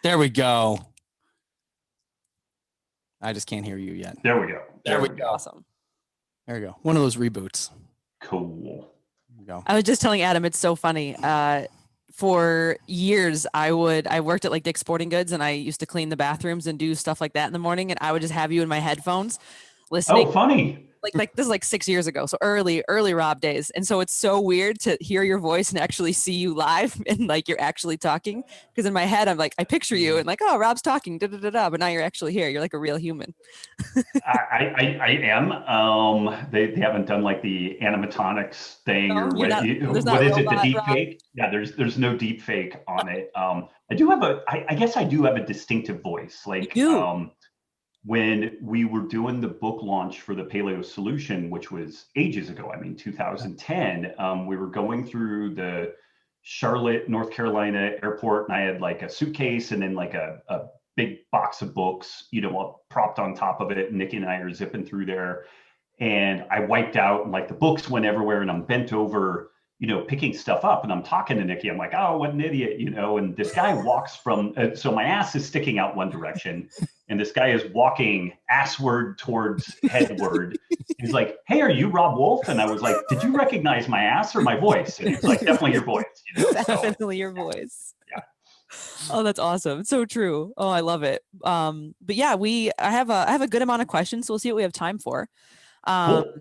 There we go. I just can't hear you yet. There we go. There we go. Awesome. There we go. One of those reboots. Cool. There we go. I was just telling Adam, it's so funny. For years, I worked at like Dick's Sporting Goods, and I used to clean the bathrooms and do stuff like that in the morning. And I would just have you in my headphones listening. Oh, funny. Like this is like 6 years ago. So early Rob days. And so it's so weird to hear your voice and actually see you live and like you're actually talking. Because in my head, I'm like, I picture you and like, oh, Rob's talking, da da da da. But now you're actually here. You're like a real human. I am. They haven't done like the animatronics thing or what is it? The deep fake? Yeah, there's no deep fake on it. I do have I guess I do have a distinctive voice. Like when we were doing the book launch for the Paleo solution, which was ages ago, 2010, we were going through the Charlotte, North Carolina airport, and I had like a suitcase and then like a big box of books, propped on top of it. Nikki and I are zipping through there, and I wiped out and like the books went everywhere, and I'm bent over, picking stuff up, and I'm talking to Nikki. I'm like, oh, what an idiot, and this guy walks from, so my ass is sticking out one direction, and this guy is walking assward towards headward. He's like, hey, are you Robb Wolf? And I was like, did you recognize my ass or my voice? And he's like, definitely your voice. Definitely your voice. Yeah. Oh, that's awesome. It's so true. Oh, I love it. But yeah, I have a good amount of questions, so we'll see what we have time for. Cool.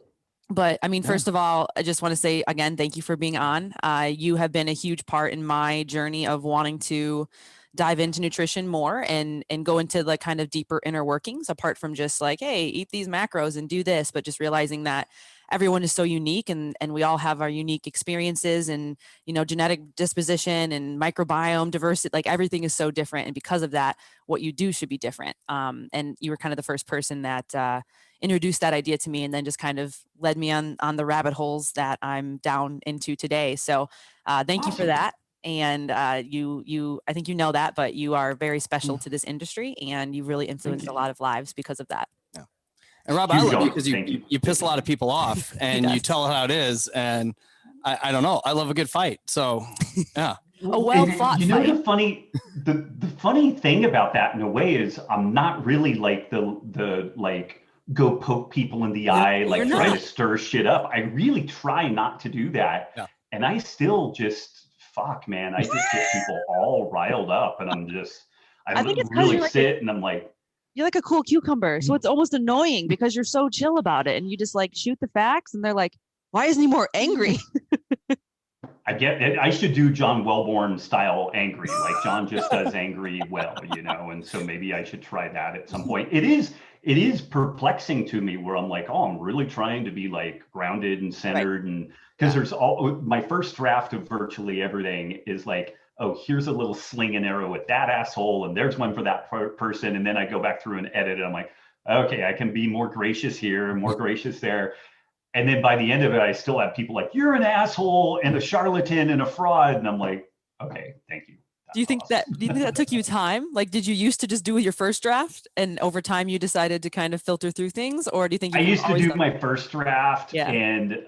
But first of all, I just want to say again, thank you for being on. You have been a huge part in my journey of wanting to dive into nutrition more and go into the kind of deeper inner workings, apart from just like, hey, eat these macros and do this, but just realizing that everyone is so unique and we all have our unique experiences and, genetic disposition and microbiome diversity, like everything is so different. And because of that, what you do should be different. And you were kind of the first person that introduced that idea to me and then just kind of led me on the rabbit holes that I'm down into today. So thank you for that. And you, I think you know that, but you are very special to this industry and you've really influenced a lot of lives because of that. Yeah. And Rob, I love you because you piss a lot of people off and you tell it how it is. And I don't know, I love a good fight. So yeah. A well-fought fight. The funny thing about that in a way is I'm not really like the go poke people in the eye, like try to stir shit up. I really try not to do that. Yeah. And I still just, fuck, man, I just get people all riled up and I think it's really sit and I'm like, you're like a cool cucumber. So it's almost annoying because you're so chill about it and you just like shoot the facts and they're like, why isn't he more angry? I get it. I should do John Wellborn style angry. Like John just does angry well, and so maybe I should try that at some point. It is perplexing to me where I'm like, oh, I'm really trying to be like grounded and centered. Right. And because there's my first draft of virtually everything is like, oh, here's a little sling and arrow at that asshole. And there's one for that person. And then I go back through and edit it. I'm like, okay, I can be more gracious here and more gracious there. And then by the end of it, I still have people like, you're an asshole and a charlatan and a fraud. And I'm like, okay, thank you. Do you think that took you time? Like, did you used to just do your first draft and over time you decided to kind of filter through things? Or do you think I used to do my first draft and,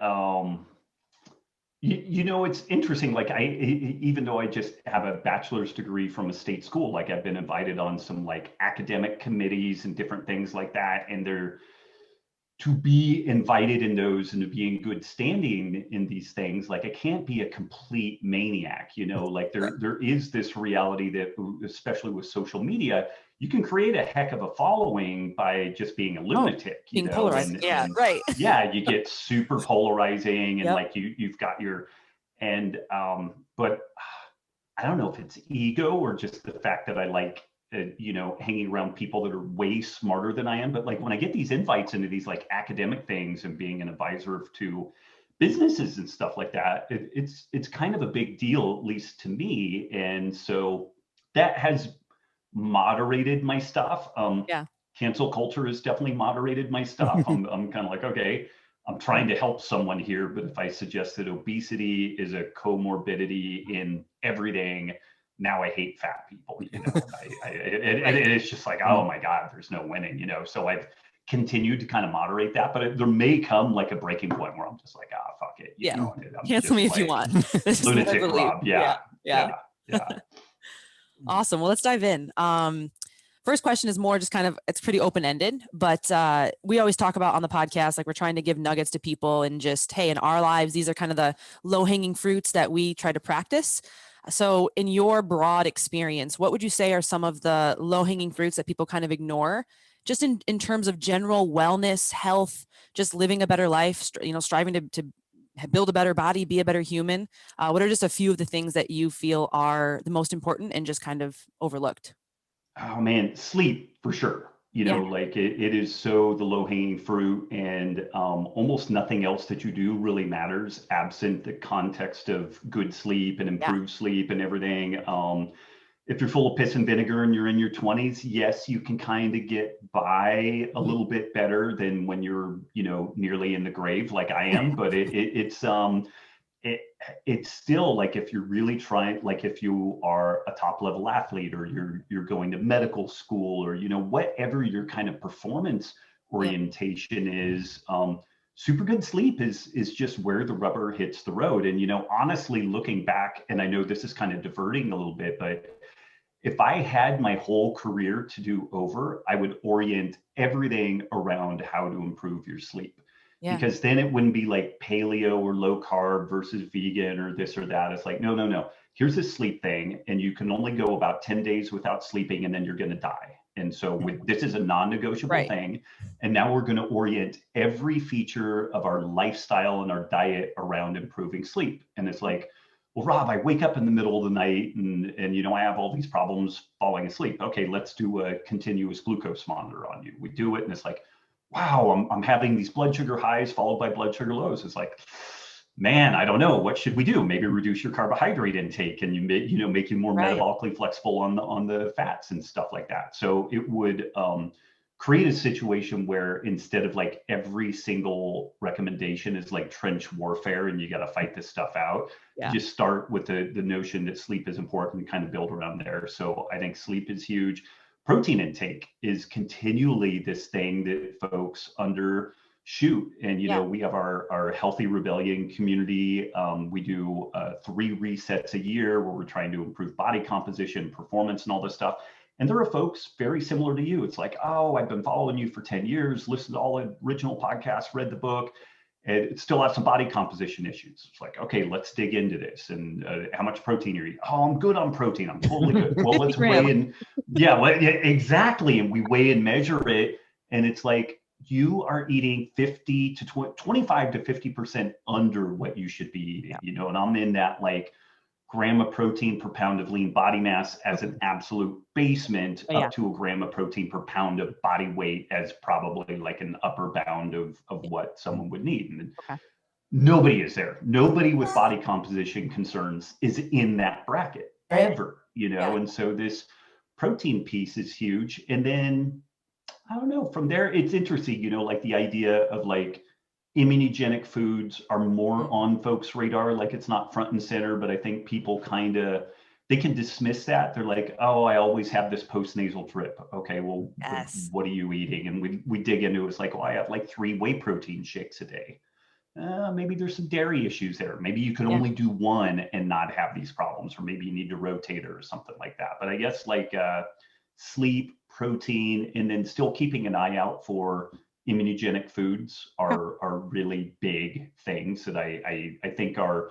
it's interesting. Like even though I just have a bachelor's degree from a state school, like I've been invited on some like academic committees and different things like that. And to be invited in those and to be in good standing in these things, like I can't be a complete maniac, like there is this reality that, especially with social media, you can create a heck of a following by just being a lunatic, being polarizing. Right. Yeah. You get super polarizing and like you've got but I don't know if it's ego or just the fact that I like, hanging around people that are way smarter than I am. But like when I get these invites into these like academic things and being an advisor to businesses and stuff like that, it's kind of a big deal, at least to me. And so that has moderated my stuff. Cancel culture has definitely moderated my stuff. I'm kind of like, okay, I'm trying to help someone here, but if I suggest that obesity is a comorbidity in everything, now I hate fat people, it's just like, oh my God, there's no winning, so I've continued to kind of moderate that, but there may come like a breaking point where I'm just like, fuck it. Cancel me if you want. Lunatic Rob. Yeah. Awesome. Well, let's dive in. First question is more just kind of, it's pretty open-ended, but we always talk about on the podcast, like we're trying to give nuggets to people and just, hey, in our lives, these are kind of the low-hanging fruits that we try to practice. So in your broad experience, what would you say are some of the low-hanging fruits that people kind of ignore, just in terms of general wellness, health, just living a better life, striving to build a better body, be a better human? What are just a few of the things that you feel are the most important and just kind of overlooked? Oh man, sleep for sure. Like it is so the low hanging fruit, and almost nothing else that you do really matters absent the context of good sleep and improved sleep and everything. If you're full of piss and vinegar and you're in your 20s, yes, you can kind of get by a little bit better than when you're, nearly in the grave like I am. But it's still like if you're really trying, like if you are a top level athlete or you're going to medical school or whatever your kind of performance orientation is, super good sleep is just where the rubber hits the road. And honestly, looking back, and I know this is kind of diverting a little bit, but if I had my whole career to do over, I would orient everything around how to improve your sleep. Because then it wouldn't be like paleo or low carb versus vegan or this or that. It's like, no. Here's a sleep thing. And you can only go about 10 days without sleeping and then you're going to die. And so this is a non-negotiable thing. And now we're going to orient every feature of our lifestyle and our diet around improving sleep. And it's like, well, Rob, I wake up in the middle of the night and I have all these problems falling asleep. Okay, let's do a continuous glucose monitor on you. We do it and it's like, wow, I'm having these blood sugar highs followed by blood sugar lows. It's like, man, I don't know. What should we do? Maybe reduce your carbohydrate intake and make you more metabolically flexible on the fats and stuff like that. So it would create a situation where instead of like every single recommendation is like trench warfare and you got to fight this stuff out, you just start with the notion that sleep is important and kind of build around there. So I think sleep is huge. Protein intake is continually this thing that folks undershoot. And, we have our Healthy Rebellion community. We do 3 resets a year where we're trying to improve body composition, performance, and all this stuff. And there are folks very similar to you. It's like, oh, I've been following you for 10 years, listened to all the original podcasts, read the book, and it still has some body composition issues. It's like, okay, let's dig into this. And how much protein you're eating? Oh, I'm good on protein. I'm totally good. Well, let's weigh in. Exactly. And we weigh and measure it. And it's like, you are eating 25 to 50% under what you should be eating, and I'm in that like gram of protein per pound of lean body mass as an absolute basement up to a gram of protein per pound of body weight as probably like an upper bound of what someone would need. And nobody is there. Nobody with body composition concerns is in that bracket ever, and so this protein piece is huge. And then I don't know, from there, it's interesting, like the idea of like immunogenic foods are more on folks' radar. Like it's not front and center, but I think people they can dismiss that. They're like, oh, I always have this post-nasal drip. Okay, well, what are you eating? And we dig into it. It's like, well, I have like 3 whey protein shakes a day. Maybe there's some dairy issues there. Maybe you can only do 1 and not have these problems, or maybe you need to rotate or something like that. But I guess like sleep, protein, and then still keeping an eye out for immunogenic foods are really big things that I think are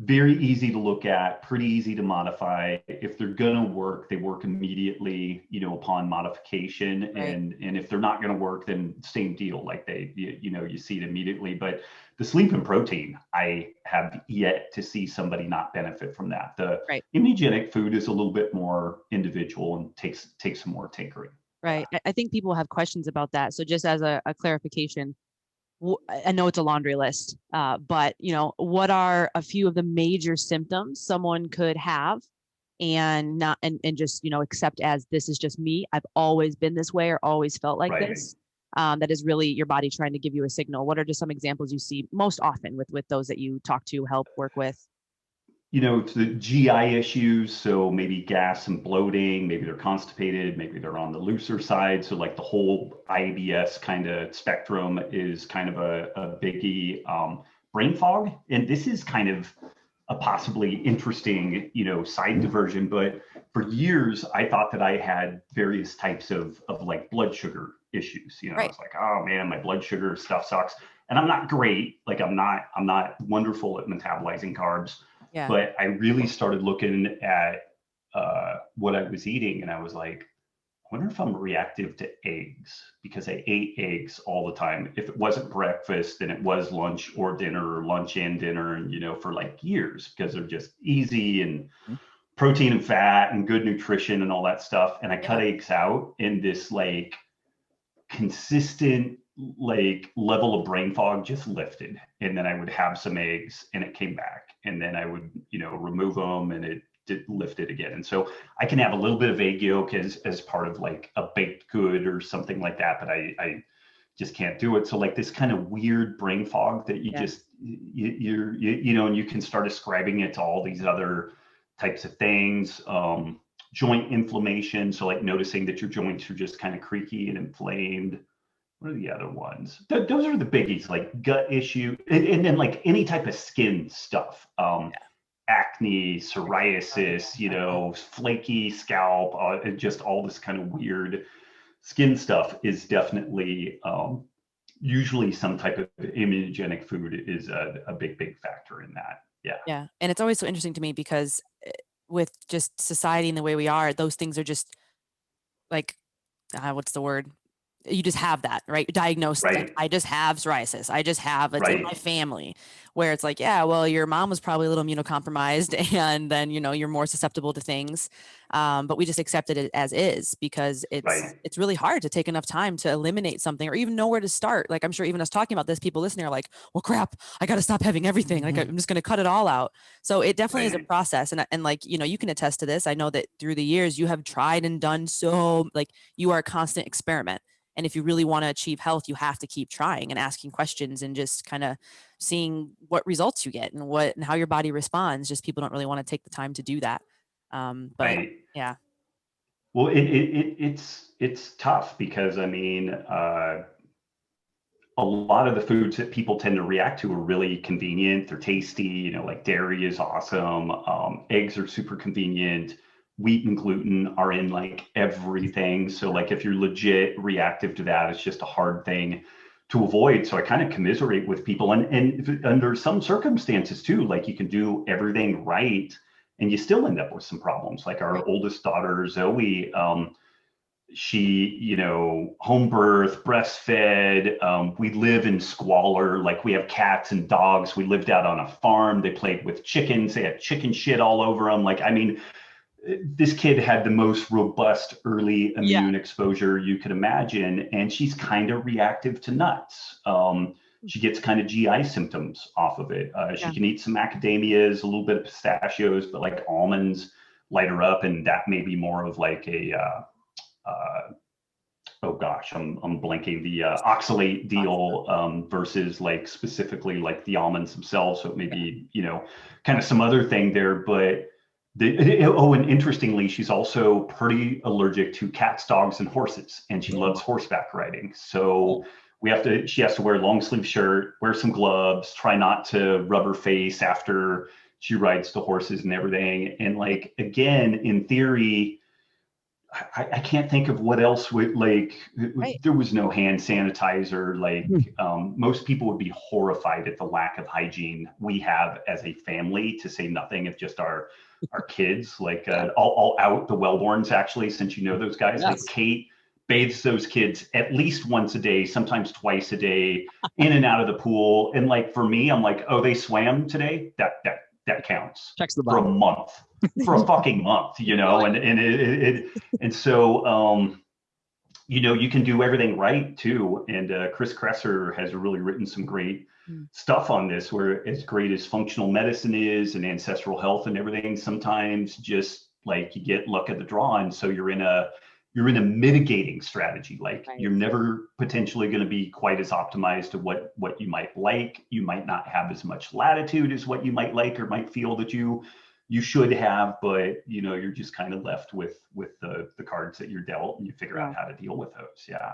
very easy to look at, pretty easy to modify. If they're gonna work, they work immediately, upon modification. And if they're not gonna work, then same deal. Like you see it immediately. But the sleep and protein, I have yet to see somebody not benefit from that. The immunogenic food is a little bit more individual and takes some more tinkering. Right. I think people have questions about that. So just as a clarification, I know it's a laundry list, but what are a few of the major symptoms someone could have and just, accept as this is just me. I've always been this way or always felt like this. That is really your body trying to give you a signal. What are just some examples you see most often with those that you talk to, help, work with? It's the GI issues. So maybe gas and bloating, maybe they're constipated, maybe they're on the looser side. So like the whole IBS kind of spectrum is kind of a biggie. Brain fog. And this is kind of a possibly interesting, side diversion. But for years, I thought that I had various types of like blood sugar issues. I was like, oh man, my blood sugar stuff sucks. And I'm not great. Like I'm not wonderful at metabolizing carbs. Yeah. But I really started looking at what I was eating, and I was like, I wonder if I'm reactive to eggs, because I ate eggs all the time. If it wasn't breakfast, then it was lunch or dinner, or lunch and dinner, and for like years, because they're just easy and protein and fat and good nutrition and all that stuff. And I cut eggs out, and this like consistent like level of brain fog just lifted. And then I would have some eggs and it came back, and then I would, remove them and it lifted again. And so I can have a little bit of egg yolk as part of like a baked good or something like that, but I just can't do it. So like this kind of weird brain fog that you just, and you can start ascribing it to all these other types of things. Joint inflammation. So like noticing that your joints are just kind of creaky and inflamed. What are the other ones? Those are the biggies, like gut issue, and then like any type of skin stuff. Acne, psoriasis, flaky scalp, just all this kind of weird skin stuff is definitely usually some type of immunogenic food is a big factor in that. Yeah. And it's always so interesting to me because with just society and the way we are, those things are just like, what's the word? You just have that, right? Diagnosed. Right. Like, I just have psoriasis. I just have it's in my family, where it's like, yeah, well, your mom was probably a little immunocompromised, and then you're more susceptible to things. But we just accepted it as is, because it's really hard to take enough time to eliminate something or even know where to start. Like, I'm sure even us talking about this, people listening are like, well, crap, I got to stop having everything. Like, I'm just going to cut it all out. So it definitely is a process. And like, you can attest to this. I know that through the years you have tried and done, so like you are a constant experiment. And if you really want to achieve health, you have to keep trying and asking questions and just kind of seeing what results you get and how your body responds. Just people don't really want to take the time to do that. But yeah. Well, it's tough because I mean, a lot of the foods that people tend to react to are really convenient. They're tasty, like dairy is awesome. Eggs are super convenient. Wheat and gluten are in like everything. So like if you're legit reactive to that, it's just a hard thing to avoid. So I kind of commiserate with people, and under some circumstances too, like you can do everything right and you still end up with some problems. Like our oldest daughter, Zoe, she, home birth, breastfed. We live in squalor. Like we have cats and dogs. We lived out on a farm. They played with chickens. They had chicken shit all over them. Like, I mean, this kid had the most robust early immune exposure you could imagine, and she's kind of reactive to nuts. She gets kind of GI symptoms off of it. She can eat some macadamias, a little bit of pistachios, but like almonds light her up, and that may be more of like a oh gosh, I'm blanking, the oxalate deal versus like specifically like the almonds themselves. So it may be kind of some other thing there, but. And interestingly, she's also pretty allergic to cats, dogs, and horses, and she loves horseback riding. So she has to wear a long sleeve shirt, wear some gloves, try not to rub her face after she rides the horses and everything. And like, again, in theory, I can't think of what else would there was no hand sanitizer. Like most people would be horrified at the lack of hygiene we have as a family, to say nothing of just our kids. Like I'll out the Wellborns, actually, since those guys. Like Kate bathes those kids at least once a day, sometimes twice a day, in and out of the pool. And like for me, I'm like, oh, they swam today. That counts. Checks the for a month, for a fucking month, and so you can do everything right too. And Chris Kresser has really written some great stuff on this, where as great as functional medicine is and ancestral health and everything, sometimes just like you get luck of the draw, and so you're in a mitigating strategy. Like you're never potentially going to be quite as optimized to what you might like. You might not have as much latitude as what you might like or might feel that you should have, but you're just kind of left with the cards that you're dealt, and you figure out how to deal with those. Yeah.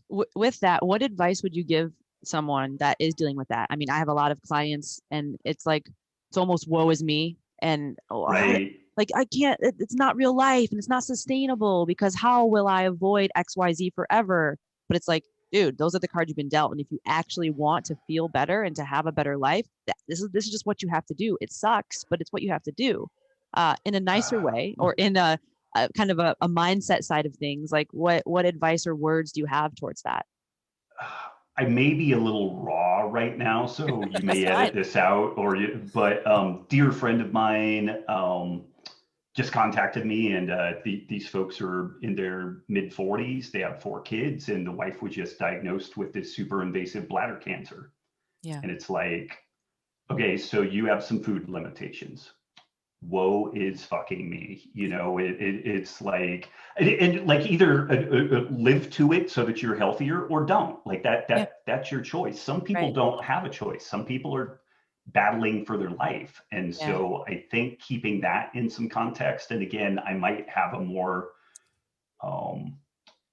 With that, what advice would you give someone that is dealing with that? I mean, I have a lot of clients, and it's like it's almost woe is me. And right. like, I can't, it's not real life and it's not sustainable because how will I avoid XYZ forever? But it's like, dude, those are the cards you've been dealt. And if you actually want to feel better and to have a better life, this is just what you have to do. It sucks, but it's what you have to do, in a nicer way, or in a kind of a mindset side of things. Like what advice or words do you have towards that? I may be a little raw right now, so you may edit this out, but dear friend of mine just contacted me, and these folks are in their mid 40s. They have 4 kids, and the wife was just diagnosed with this super invasive bladder cancer. Yeah. And it's like, okay, so you have some food limitations. Woe is fucking me. It's like, and like either live to it so that you're healthier, or don't. Like that's your choice. Some people don't have a choice. Some people are battling for their life. And so I think keeping that in some context, and again, I might have a more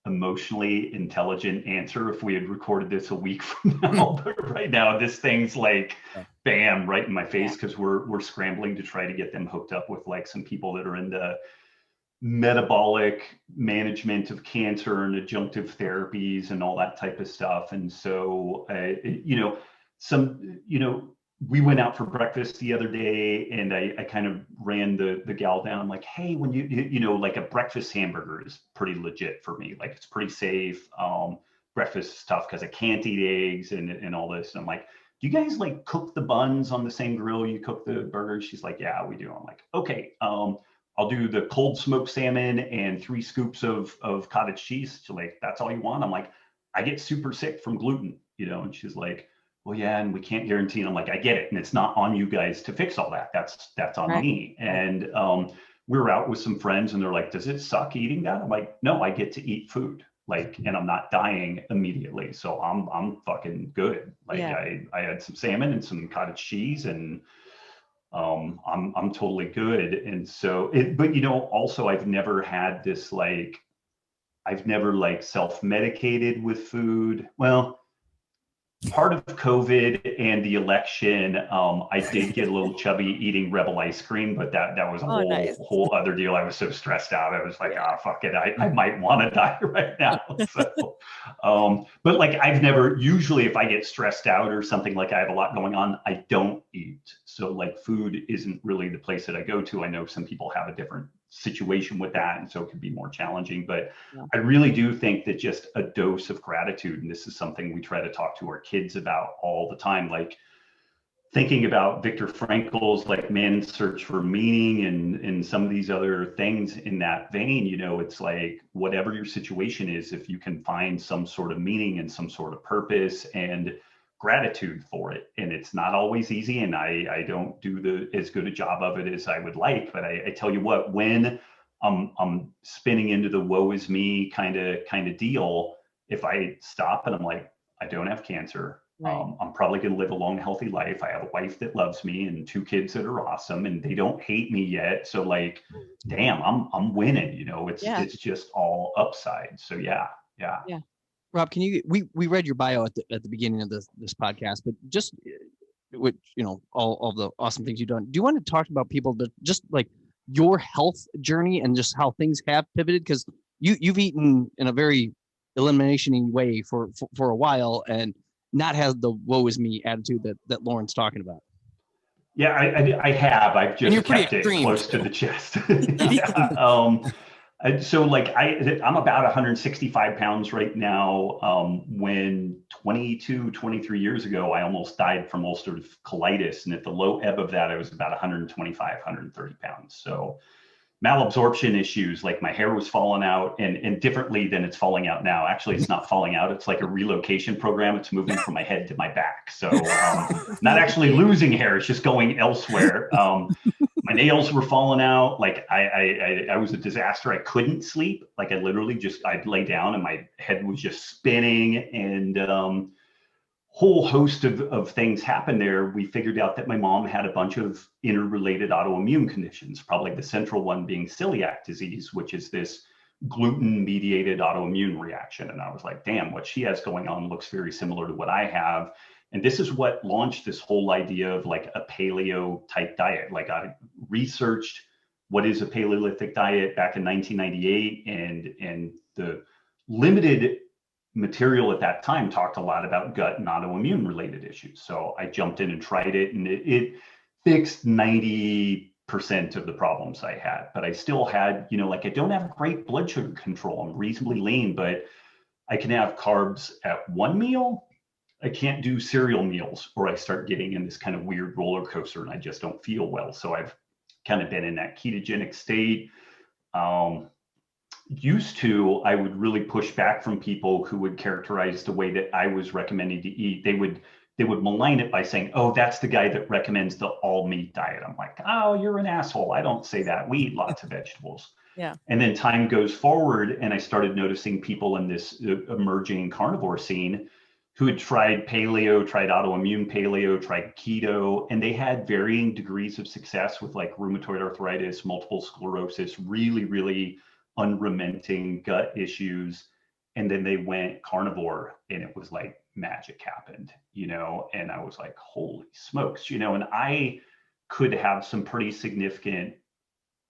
emotionally intelligent answer if we had recorded this a week from now. But right now, this thing's like, bam, right in my face, because we're scrambling to try to get them hooked up with like some people that are in the metabolic management of cancer and adjunctive therapies and all that type of stuff. And so, we went out for breakfast the other day, and I kind of ran the gal down, like, hey, when like a breakfast hamburger is pretty legit for me. Like, it's pretty safe. Breakfast stuff, because I can't eat eggs and all this. And I'm like, do you guys like cook the buns on the same grill you cook the burgers? She's like, yeah, we do. I'm like, okay, I'll do the cold smoked salmon and 3 scoops of cottage cheese. She's like, that's all you want? I'm like, I get super sick from gluten, and she's like, well, yeah, and we can't guarantee. And I'm like, I get it. And it's not on you guys to fix all that. That's on me. And we were out with some friends, and they're like, does it suck eating that? I'm like, no, I get to eat food. Like, and I'm not dying immediately. So I'm fucking good. Like I had some salmon and some cottage cheese, and I'm totally good. And so but also I've never had this, like, I've never like self-medicated with food. Well, part of COVID and the election, I did get a little chubby eating Rebel ice cream, but that was a whole other deal. I was so stressed out. I was like, fuck it. I might want to die right now. So, but like, I've never, usually if I get stressed out or something, like I have a lot going on, I don't eat. So like, food isn't really the place that I go to. I know some people have a different situation with that, and so it can be more challenging, but I really do think that just a dose of gratitude, and this is something we try to talk to our kids about all the time, like thinking about Viktor Frankl's like Man's Search for Meaning, and some of these other things in that vein. It's like, whatever your situation is, if you can find some sort of meaning and some sort of purpose and gratitude for it. And it's not always easy, and I don't do as good a job of it as I would like, but I tell you what, when I'm spinning into the woe is me kind of deal, if I stop and I'm like, I don't have cancer, I'm probably going to live a long, healthy life. I have a wife that loves me and 2 kids that are awesome, and they don't hate me yet. So like, damn, I'm winning. It's just all upside. So yeah. Rob, can you? We read your bio at the beginning of this podcast, but just with all the awesome things you've done. Do you want to talk about people that just like your health journey and just how things have pivoted? Because you've eaten in a very elimination-y way for a while, and not have the woe is me attitude that Lauren's talking about. Yeah, I have. I've just kept it close to the chest. So like I'm about 165 pounds right now. When 23 years ago, I almost died from ulcerative colitis. And at the low ebb of that, I was about 125, 130 pounds. So malabsorption issues, like my hair was falling out, and differently than it's falling out now. Actually, it's not falling out. It's like a relocation program. It's moving from my head to my back. So not actually losing hair. It's just going elsewhere. My nails were falling out. Like I was a disaster. I couldn't sleep. Like I literally I'd lay down and my head was just spinning, and whole host of things happened there. We figured out that my mom had a bunch of interrelated autoimmune conditions, probably the central one being celiac disease, which is this gluten-mediated autoimmune reaction. And I was like, damn, what she has going on looks very similar to what I have. And this is what launched this whole idea of like a paleo type diet. Like I researched what is a Paleolithic diet back in 1998, and the limited material at that time talked a lot about gut and autoimmune related issues. So I jumped in and tried it, and it fixed 90% of the problems I had. But I still had, like, I don't have great blood sugar control. I'm reasonably lean, but I can have carbs at one meal. I can't do cereal meals, or I start getting in this kind of weird roller coaster and I just don't feel well. So I've kind of been in that ketogenic state. Used to, I would really push back from people who would characterize the way that I was recommending to eat. They would malign it by saying, oh, that's the guy that recommends the all meat diet. I'm like, oh, you're an asshole. I don't say that. We eat lots of vegetables. Yeah. And then time goes forward, and I started noticing people in this emerging carnivore scene who had tried paleo, tried autoimmune paleo, tried keto, and they had varying degrees of success with like rheumatoid arthritis, multiple sclerosis, really, really unrelenting gut issues. And then they went carnivore, and it was like magic happened, and I was like, holy smokes, and I could have some pretty significant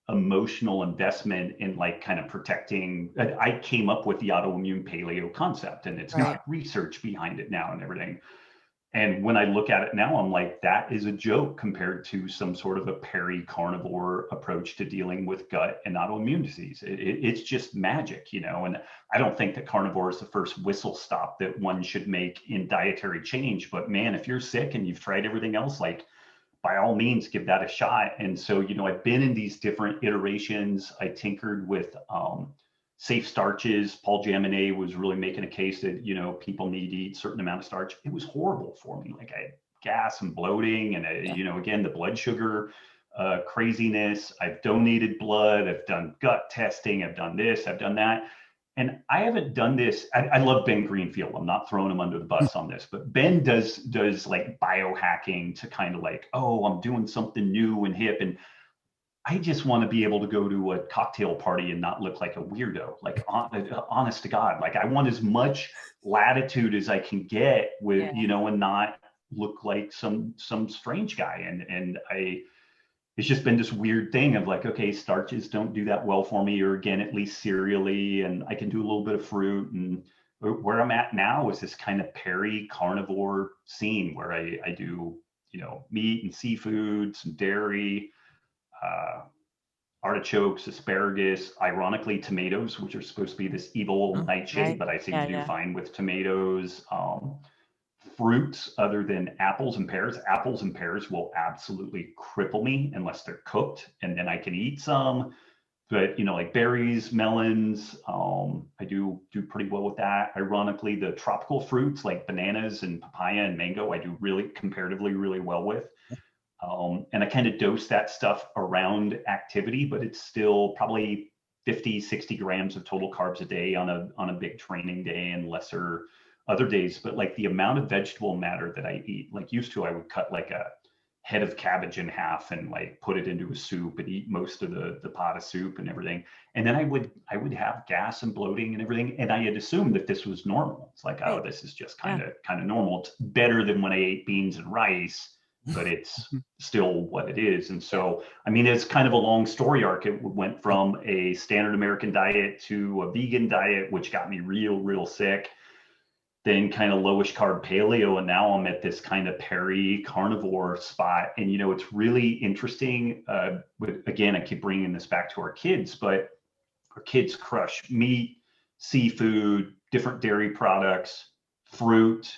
emotional investment in like kind of protecting. I came up with the autoimmune paleo concept, and it's got research behind it now and everything. And when I look at it now, I'm like, that is a joke compared to some sort of a peri-carnivore approach to dealing with gut and autoimmune disease. It's just magic, and I don't think that carnivore is the first whistle stop that one should make in dietary change. But man, if you're sick and you've tried everything else, like, by all means, give that a shot. And so, I've been in these different iterations. I tinkered with safe starches. Paul Jaminet was really making a case that, people need to eat a certain amount of starch. It was horrible for me. Like, I had gas and bloating and, again, the blood sugar craziness. I've donated blood. I've done gut testing. I've done this. I've done that. And I haven't done this. I love Ben Greenfield. I'm not throwing him under the bus on this, but Ben does like biohacking to kind of like, oh, I'm doing something new and hip. And I just want to be able to go to a cocktail party and not look like a weirdo, like honest to God. Like, I want as much latitude as I can get with, and not look like some strange guy. And it's just been this weird thing of like, okay, starches don't do that well for me, or again, at least cereally, and I can do a little bit of fruit. And where I'm at now is this kind of peri-carnivore scene where I do, meat and seafood, some dairy, artichokes, asparagus, ironically tomatoes, which are supposed to be this evil nightshade, but I seem to do fine with tomatoes. Fruits other than apples and pears. Apples and pears will absolutely cripple me unless they're cooked, and then I can eat some. But like berries, melons, I do pretty well with that. Ironically, the tropical fruits like bananas and papaya and mango, I do really comparatively really well with. And I kind of dose that stuff around activity, but it's still probably 50, 60 grams of total carbs a day on a big training day, and lesser other days. But like the amount of vegetable matter that I eat, like used to, I would cut like a head of cabbage in half and like put it into a soup and eat most of the pot of soup and everything. And then I would have gas and bloating and everything. And I had assumed that this was normal. It's like, oh, this is just kind of normal. It's better than when I ate beans and rice, but it's still what it is. And so, I mean, it's kind of a long story arc. It went from a standard American diet to a vegan diet, which got me real sick. Then kind of lowish carb paleo, and now I'm at this kind of peri-carnivore spot. And it's really interesting. Again, I keep bringing this back to our kids, but our kids crush meat, seafood, different dairy products, fruit,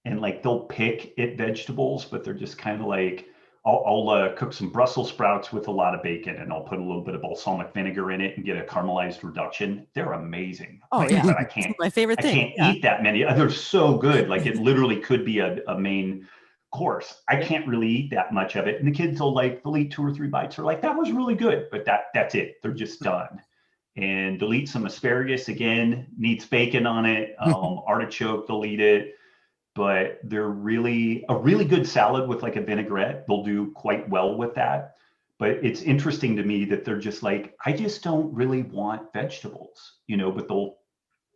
and like they'll pick at vegetables, but they're just kind of like, I'll cook some Brussels sprouts with a lot of bacon, and I'll put a little bit of balsamic vinegar in it and get a caramelized reduction. They're amazing. Oh yeah, but I can't. My favorite thing. I can't eat that many. They're so good. Like it literally could be a main course. I can't really eat that much of it, and the kids will they'll eat 2 or 3 bites. They're like, that was really good, but that's it. They're just done. And they'll eat some asparagus again. Needs bacon on it. Artichoke, they'll eat it. But they're a really good salad with like a vinaigrette. They'll do quite well with that. But it's interesting to me that they're just like, I just don't really want vegetables, but they'll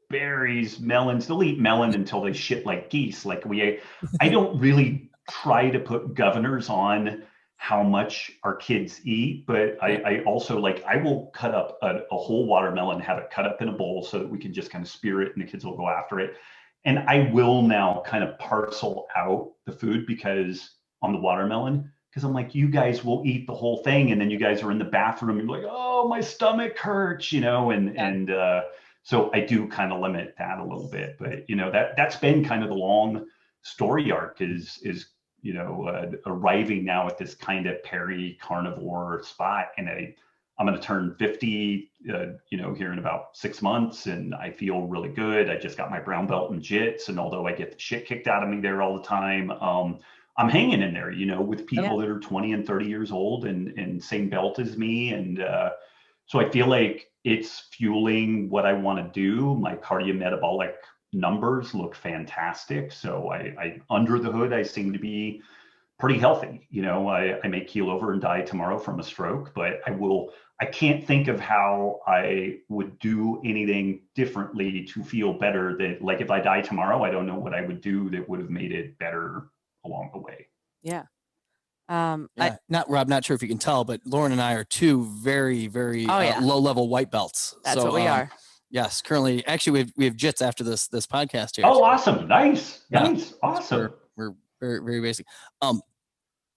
berries, melons. They'll eat melon until they shit like geese. I don't really try to put governors on how much our kids eat, but I also I will cut up a whole watermelon, have it cut up in a bowl so that we can just kind of spear it and the kids will go after it. And I will now kind of parcel out the food because on the watermelon, because I'm like, you guys will eat the whole thing. And then you guys are in the bathroom and you're like, oh, my stomach hurts, and so I do kind of limit that a little bit, but that's been kind of the long story arc is arriving now at this kind of peri-carnivore spot. And I'm going to turn 50, here in about 6 months, and I feel really good. I just got my brown belt in jits, and although I get the shit kicked out of me there all the time, I'm hanging in there, with people that are 20 and 30 years old and same belt as me. And so I feel like it's fueling what I want to do. My cardiometabolic numbers look fantastic. So I under the hood, I seem to be pretty healthy. I may keel over and die tomorrow from a stroke, but I can't think of how I would do anything differently to feel better. That if I die tomorrow, I don't know what I would do that would have made it better along the way. Yeah. Rob, not sure if you can tell, but Lauren and I are two very, very low-level white belts. That's what we are. Yes, currently, actually, we have jits after this podcast here. Oh, awesome! Nice, awesome. We're very, very basic.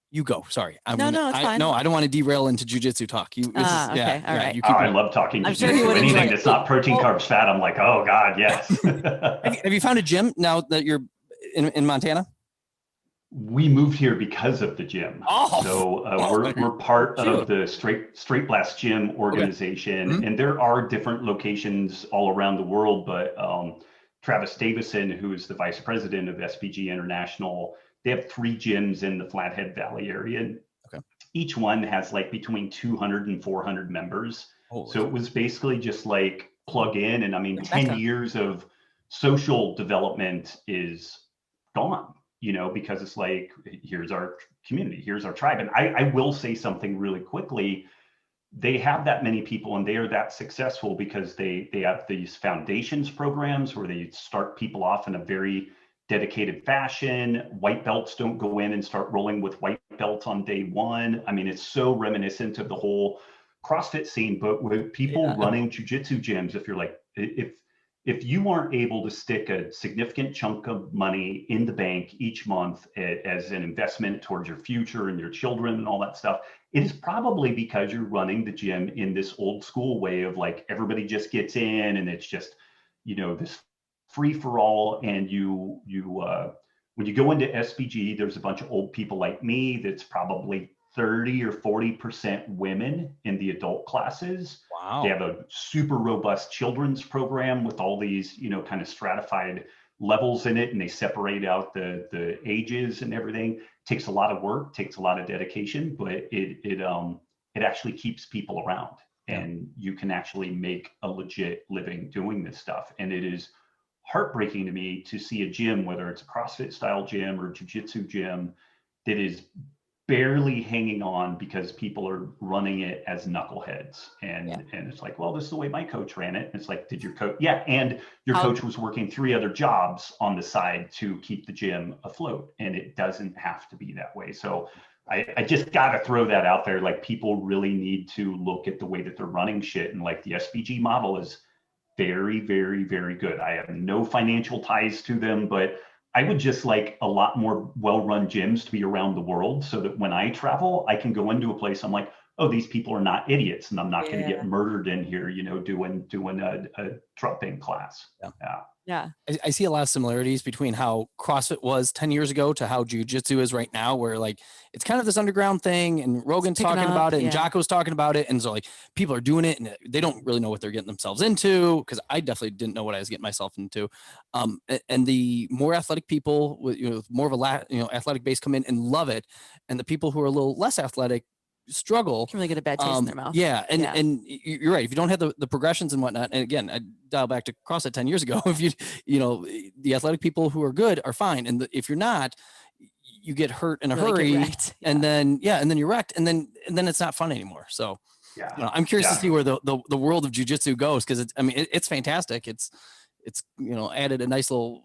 You go. Sorry, it's fine. No, I don't want to derail into jujitsu talk. Okay, all right. I love talking jujitsu. Anything that's not protein, carbs, fat, I'm like, oh God, yes. Have you found a gym now that you're in Montana? We moved here because of the gym. We're part of the Straight Blast Gym organization, okay. And there are different locations all around the world. But Travis Davison, who is the vice president of SBG International, they have 3 gyms in the Flathead Valley area. Okay. Each one has between 200 and 400 members. So it was basically just plug in, and 10 years of social development is gone. Because it's here's our community, here's our tribe. And I will say something really quickly. They have that many people and they are that successful because they have these foundations programs where they start people off in a very dedicated fashion. White belts don't go in and start rolling with white belts on day one. It's so reminiscent of the whole CrossFit scene, but with people running jujitsu gyms, if you're if you aren't able to stick a significant chunk of money in the bank each month as an investment towards your future and your children and all that stuff, it is probably because you're running the gym in this old school way of everybody just gets in and it's just, this free for all. And you when you go into SBG, there's a bunch of old people like me that's probably 30 or 40% women in the adult classes. Wow. They have a super robust children's program with all these, kind of stratified levels in it, and they separate out the ages and everything. It takes a lot of work, takes a lot of dedication, but it actually keeps people around, and you can actually make a legit living doing this stuff. And it is heartbreaking to me to see a gym, whether it's a CrossFit style gym or a jiu-jitsu gym, that is barely hanging on because people are running it as knuckleheads. And it's well, this is the way my coach ran it. And it's did your coach? Yeah. And your coach was working 3 other jobs on the side to keep the gym afloat. And it doesn't have to be that way. So I just got to throw that out there. People really need to look at the way that they're running shit. And the SBG model is very, very, very good. I have no financial ties to them, but I would just like a lot more well-run gyms to be around the world so that when I travel, I can go into a place, I'm like, oh, these people are not idiots and I'm not going to get murdered in here, doing a drop-in class. Yeah. I see a lot of similarities between how CrossFit was 10 years ago to how jiu-jitsu is right now, where it's kind of this underground thing, and Rogan's talking about it and Jocko's talking about it. And so people are doing it and they don't really know what they're getting themselves into, because I definitely didn't know what I was getting myself into. And the more athletic people with more of a athletic base come in and love it. And the people who are a little less athletic struggle, can really get a bad taste in their mouth. And you're right. If you don't have the progressions and whatnot, and again, I dial back to CrossFit 10 years ago. If the athletic people who are good are fine, and if you're not, you get hurt in a hurry, and then you're wrecked, and then it's not fun anymore. So I'm curious to see where the world of jiu-jitsu goes, because it's fantastic. It's it's, added a nice little,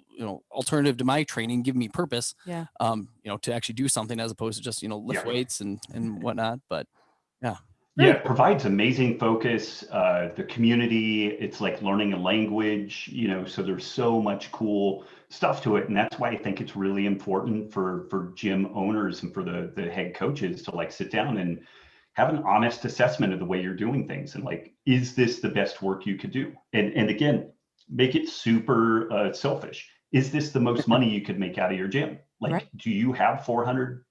alternative to my training, give me purpose, to actually do something as opposed to just, lift weights and whatnot. But yeah. Yeah, it provides amazing focus. The community, it's like learning a language, so there's so much cool stuff to it. And that's why I think it's really important for gym owners and for the head coaches to like sit down and have an honest assessment of the way you're doing things. And like, is this the best work you could do? And again, make it super selfish. Is this the most money you could make out of your gym? Like, do you have 400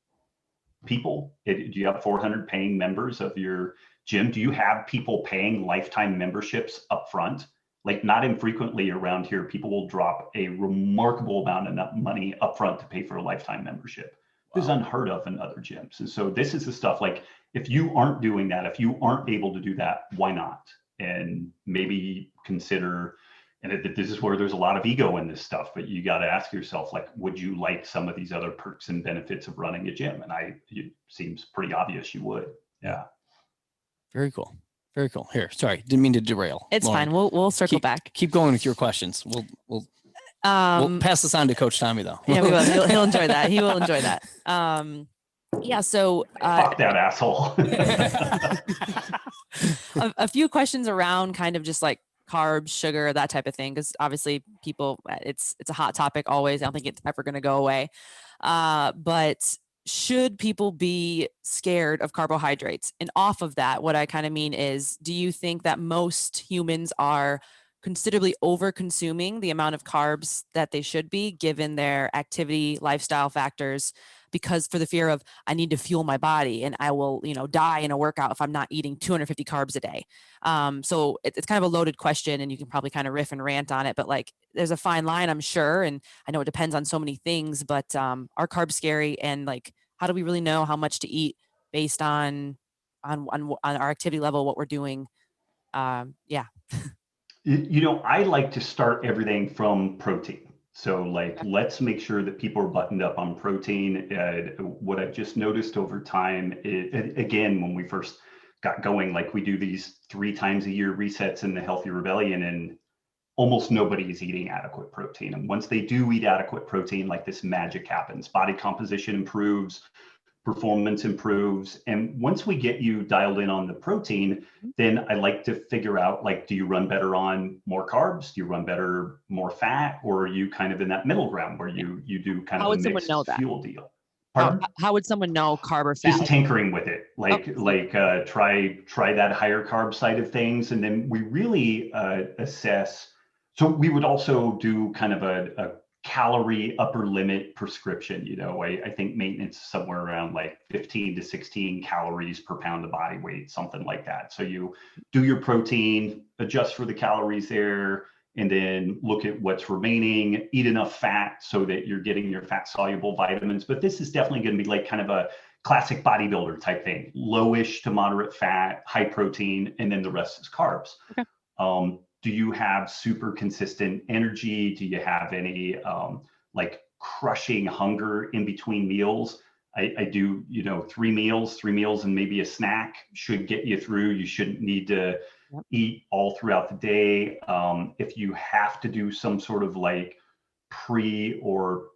people? Do you have 400 paying members of your gym? Do you have people paying lifetime memberships up front? Like, not infrequently around here, people will drop a remarkable amount of money up front to pay for a lifetime membership. This is unheard of in other gyms. And so this is the stuff, like, if you aren't doing that, if you aren't able to do that, why not? And maybe consider, and this is where there's a lot of ego in this stuff, but you got to ask yourself, like, would you like some of these other perks and benefits of running a gym? And it seems pretty obvious you would. Yeah. Very cool. Very cool. Here, sorry, didn't mean to derail. It's Lauren, fine. We'll circle back. Keep going with your questions. We'll pass this on to Coach Tommy though. Yeah, we will. He'll enjoy that. He will enjoy that. Yeah. So fuck that asshole. a few questions around kind of just like carbs, sugar, that type of thing, because obviously people, it's a hot topic always. I don't think it's ever going to go away. But should people be scared of carbohydrates? And off of that, what I kind of mean is, do you think that most humans are considerably over consuming the amount of carbs that they should be given their activity, lifestyle factors, because for the fear of, I need to fuel my body and I will, die in a workout if I'm not eating 250 carbs a day. So it's kind of a loaded question, and you can probably kind of riff and rant on it, but like, there's a fine line, I'm sure. And I know it depends on so many things, but are carbs scary? And like, how do we really know how much to eat based on our activity level, what we're doing? Yeah. I like to start everything from protein. So like, let's make sure that people are buttoned up on protein. What I've just noticed over time, again, when we first got going, like we do these 3 times a year resets in the Healthy Rebellion, and almost nobody is eating adequate protein. And once they do eat adequate protein, like this magic happens. Body composition improves, performance improves. And once we get you dialed in on the protein, then I like to figure out, like, do you run better on more carbs? Do you run better more fat? Or are you kind of in that middle ground where you do kind of a mixed fuel deal? How would someone know carb or fat? Just tinkering with it, try that higher carb side of things. And then we really assess. So we would also do kind of a calorie upper limit prescription. I think maintenance is somewhere around like 15 to 16 calories per pound of body weight, something like that. So you do your protein, adjust for the calories there, and then look at what's remaining, eat enough fat so that you're getting your fat soluble vitamins. But this is definitely going to be like kind of a classic bodybuilder type thing, lowish to moderate fat, high protein, and then the rest is carbs. Okay. Do you have super consistent energy? Do you have any like crushing hunger in between meals? I do, 3 meals and maybe a snack should get you through. You shouldn't need to eat all throughout the day. If you have to do some sort of like pre or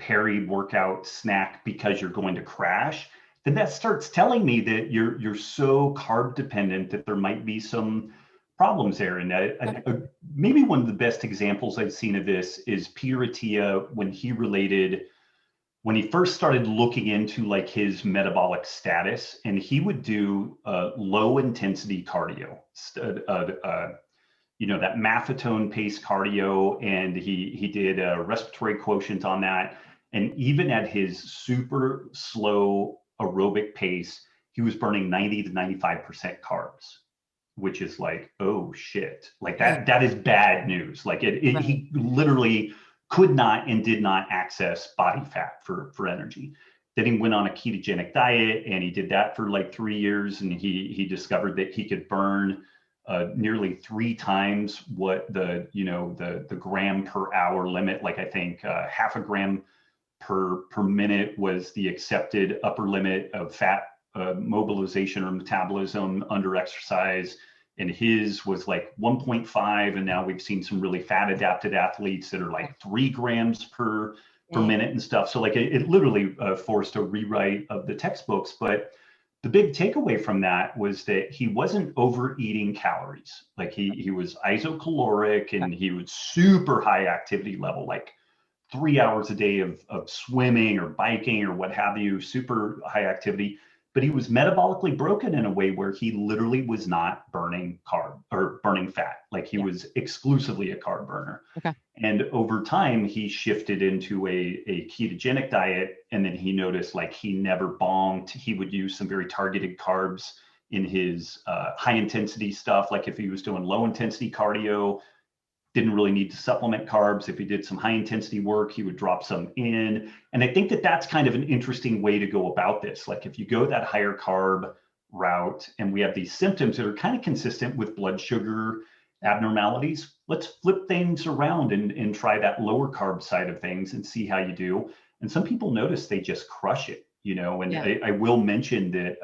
peri-workout snack because you're going to crash, then that starts telling me that you're so carb dependent that there might be some problems there. And maybe one of the best examples I've seen of this is Peter Attia, when he first started looking into like his metabolic status, and he would do low intensity cardio, that maffetone pace cardio, and he did a respiratory quotient on that. And even at his super slow aerobic pace, he was burning 90 to 95% carbs, which is like, oh shit, like that is bad news. Like he literally could not and did not access body fat for energy. Then he went on a ketogenic diet, and he did that for like 3 years, and he discovered that he could burn nearly 3 times what the gram per hour limit. Like I think half a gram per minute was the accepted upper limit of fat mobilization or metabolism under exercise. and his was like 1.5. And now we've seen some really fat adapted athletes that are like 3 grams per minute and stuff. So like it literally forced a rewrite of the textbooks. But the big takeaway from that was that he wasn't overeating calories. Like he was isocaloric, and he was super high activity level, like 3 hours a day of swimming or biking or what have you, super high activity. But he was metabolically broken in a way where he literally was not burning carb or burning fat. Like he was exclusively a carb burner. Okay. And over time, he shifted into a ketogenic diet. And then he noticed like he never bombed. He would use some very targeted carbs in his high intensity stuff. Like if he was doing low intensity cardio, didn't really need to supplement carbs. If he did some high intensity work, he would drop some in. And I think that that's kind of an interesting way to go about this. Like if you go that higher carb route and we have these symptoms that are kind of consistent with blood sugar abnormalities, let's flip things around and try that lower carb side of things and see how you do. And some people notice they just crush it, you know, and I will mention that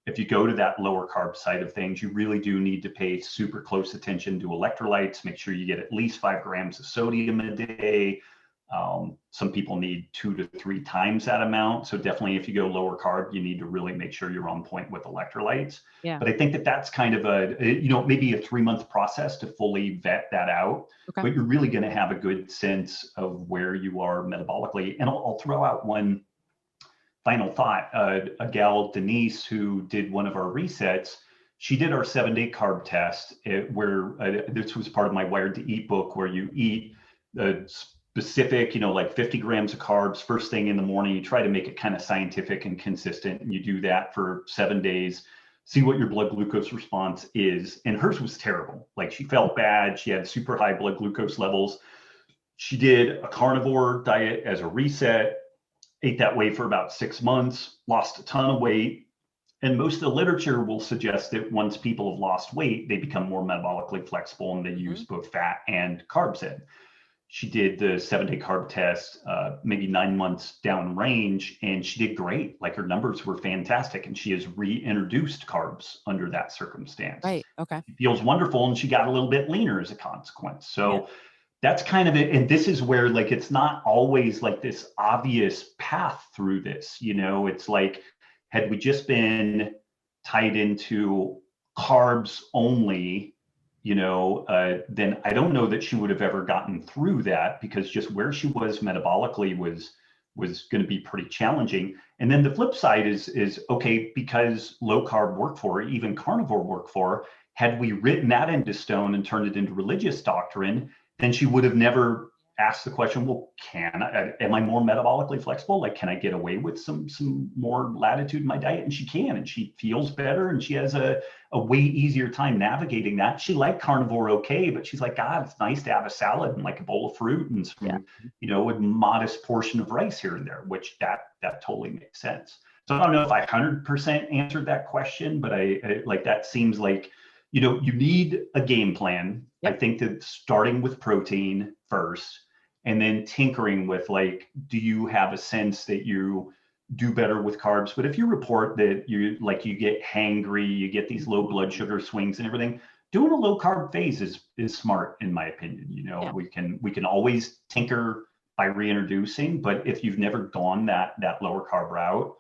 if you go to that lower carb side of things, you really do need to pay super close attention to electrolytes. Make sure you get at least 5 grams of sodium a day. Some people need 2 to 3 times that amount. So definitely if you go lower carb, you need to really make sure you're on point with electrolytes. Yeah. But I think that that's kind of maybe a 3-month process to fully vet that out. Okay. But you're really going to have a good sense of where you are metabolically. And I'll throw out one final thought. A gal, Denise, who did one of our resets, she did our 7-day carb test where this was part of my Wired to Eat book, where you eat specific, like 50 grams of carbs first thing in the morning. You try to make it kind of scientific and consistent. And you do that for 7 days, see what your blood glucose response is. And hers was terrible. Like she felt bad. She had super high blood glucose levels. She did a carnivore diet as a reset, ate that way for about 6 months, lost a ton of weight. And most of the literature will suggest that once people have lost weight, they become more metabolically flexible and they use both fat and carbs in. She did the 7-day carb test, maybe 9 months down range, and she did great. Like her numbers were fantastic, and she has reintroduced carbs under that circumstance. Right. Okay. She feels wonderful, and she got a little bit leaner as a consequence. So that's kind of it. And this is where like it's not always like this obvious path through this. It's like, had we just been tied into carbs only, then I don't know that she would have ever gotten through that, because just where she was metabolically was going to be pretty challenging. And then the flip side is okay, because low carb worked for her, even carnivore worked for her. Had we written that into stone and turned it into religious doctrine, then she would have never asked the question, well, am I more metabolically flexible? Like, can I get away with some more latitude in my diet? And she can, and she feels better, and she has a way easier time navigating that. She liked carnivore okay, but she's like, God, it's nice to have a salad and like a bowl of fruit and some, a modest portion of rice here and there, which that totally makes sense. So I don't know if I 100% answered that question, but I like, that seems like, you need a game plan. Yep. I think that starting with protein first, and then tinkering with like, do you have a sense that you do better with carbs? But if you report that you get hangry, you get these low blood sugar swings and everything, doing a low carb phase is smart, in my opinion. We can always tinker by reintroducing, but if you've never gone that lower carb route,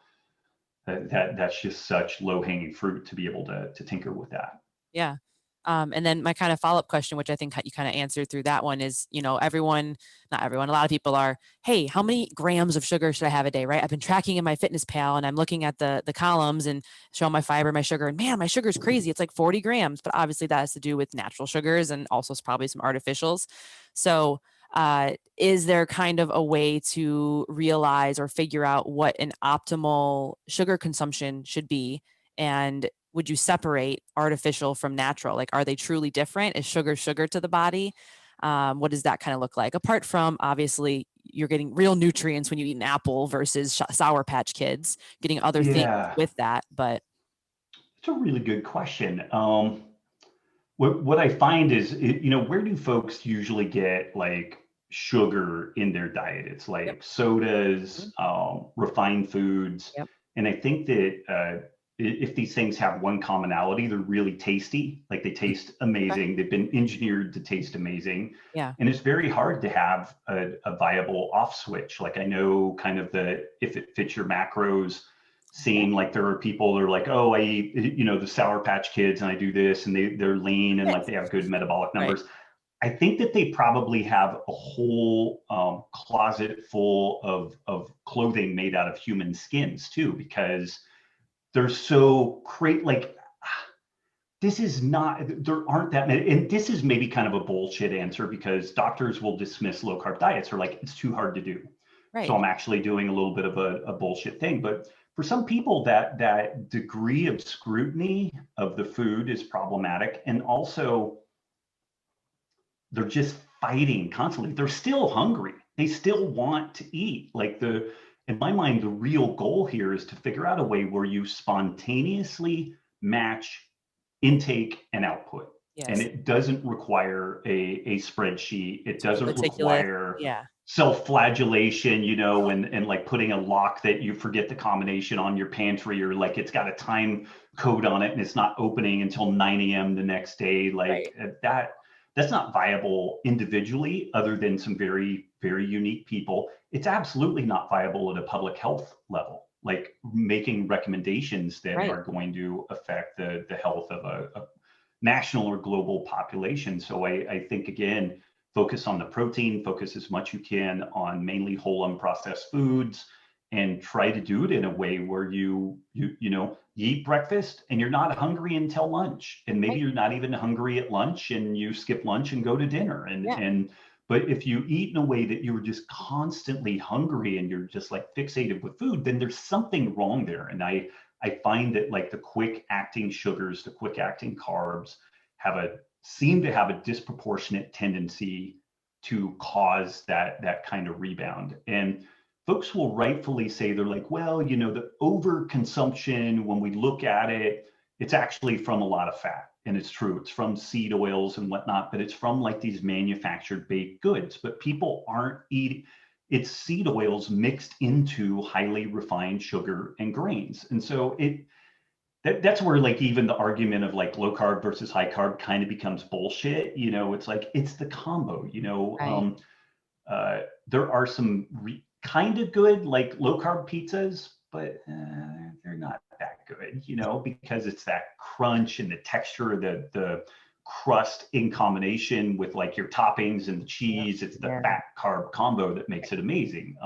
that's just such low hanging fruit to be able to tinker with that. Yeah. And then my kind of follow-up question, which I think you kind of answered through that one, is, not everyone, a lot of people are, hey, how many grams of sugar should I have a day, right? I've been tracking in my fitness pal, and I'm looking at the columns and showing my fiber, my sugar, and man, my sugar is crazy. It's like 40 grams, but obviously that has to do with natural sugars and also probably some artificials. So is there kind of a way to realize or figure out what an optimal sugar consumption should be? And would you separate artificial from natural? Like, are they truly different? Is sugar to the body? What does that kind of look like? Apart from, obviously, you're getting real nutrients when you eat an apple versus Sour Patch Kids, getting other things with that. But it's a really good question. What I find is, where do folks usually get like sugar in their diet? It's like sodas, refined foods. Yep. And I think that if these things have one commonality, they're really tasty. Like they taste amazing. They've been engineered to taste amazing. Yeah. And it's very hard to have a viable off switch. Like I know kind of if it fits your macros scene, like there are people that are like, oh, I eat, the Sour Patch Kids and I do this and they're lean and like they have good metabolic numbers. I think that they probably have a whole closet full of clothing made out of human skins too, because they're so great. Like this is not, there aren't that many, and this is maybe kind of a bullshit answer because doctors will dismiss low carb diets or like, it's too hard to do. Right. So I'm actually doing a little bit of a bullshit thing. But for some people, that degree of scrutiny of the food is problematic. And also, they're just fighting constantly. They're still hungry. They still want to eat. Like in my mind, the real goal here is to figure out a way where you spontaneously match intake and output. Yes. And it doesn't require a spreadsheet. It doesn't require yeah. self-flagellation, and like putting a lock that you forget the combination on your pantry, or like it's got a time code on it and it's not opening until 9 a.m. the next day. Like that's not viable individually, other than some very, very unique people. It's absolutely not viable at a public health level, like making recommendations that are going to affect the health of a national or global population. So I think, again, focus on the protein, focus as much you can on mainly whole unprocessed foods, and try to do it in a way where you eat breakfast and you're not hungry until lunch, and maybe you're not even hungry at lunch and you skip lunch and go to dinner. But if you eat in a way that you're just constantly hungry and you're just like fixated with food, then there's something wrong there. And I find that like the quick acting sugars, the quick acting carbs seem to have a disproportionate tendency to cause that kind of rebound. And folks will rightfully say, they're like, well, the overconsumption, when we look at it, it's actually from a lot of fat. And it's true, it's from seed oils and whatnot, but it's from like these manufactured baked goods. But people aren't eating, it's seed oils mixed into highly refined sugar and grains. And so that's where like even the argument of like low carb versus high carb kind of becomes bullshit. It's like, it's the combo, there are some kind of good like low carb pizzas, but they're not that good, because it's that crunch and the texture, the crust in combination with like your toppings and the cheese. It's the fat carb combo that makes it amazing.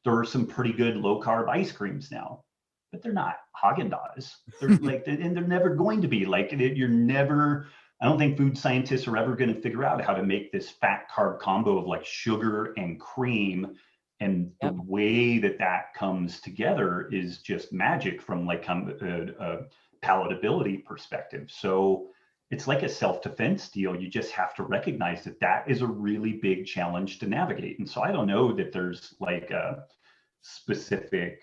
There are some pretty good low carb ice creams now, but they're not Haagen-Dazs. They're like, and they're never going to be like, I don't think food scientists are ever going to figure out how to make this fat carb combo of like sugar and cream. And the way that comes together is just magic from like a palatability perspective. So it's like a self-defense deal. You just have to recognize that is a really big challenge to navigate. And so I don't know that there's like a specific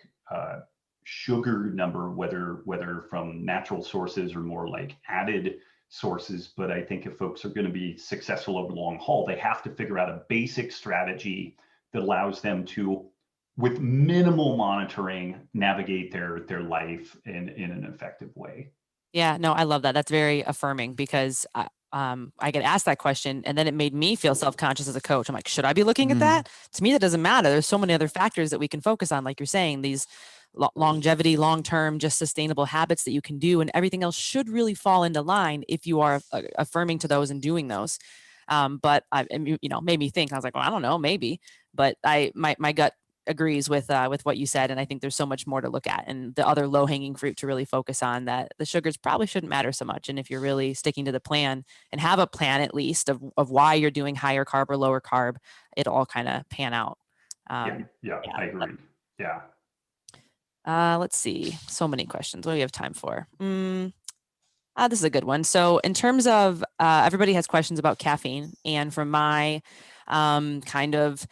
sugar number, whether from natural sources or more like added sources. But I think if folks are going to be successful over the long haul, they have to figure out a basic strategy that allows them to, with minimal monitoring, navigate their life in an effective way. Yeah, no, I love that. That's very affirming, because I get asked that question and then it made me feel self-conscious as a coach. I'm like, should I be looking at that? To me, that doesn't matter. There's so many other factors that we can focus on. Like you're saying, these longevity, long-term, just sustainable habits that you can do, and everything else should really fall into line if you are affirming to those and doing those. But made me think. I was like, well, I don't know, maybe. But my gut agrees with what you said, and I think there's so much more to look at, and the other low-hanging fruit to really focus on, that the sugars probably shouldn't matter so much. And if you're really sticking to the plan and have a plan at least of why you're doing higher carb or lower carb, it'll all kind of pan out. I agree. Yeah. Let's see. So many questions. What do we have time for? This is a good one. So in terms of everybody has questions about caffeine, and from my kind of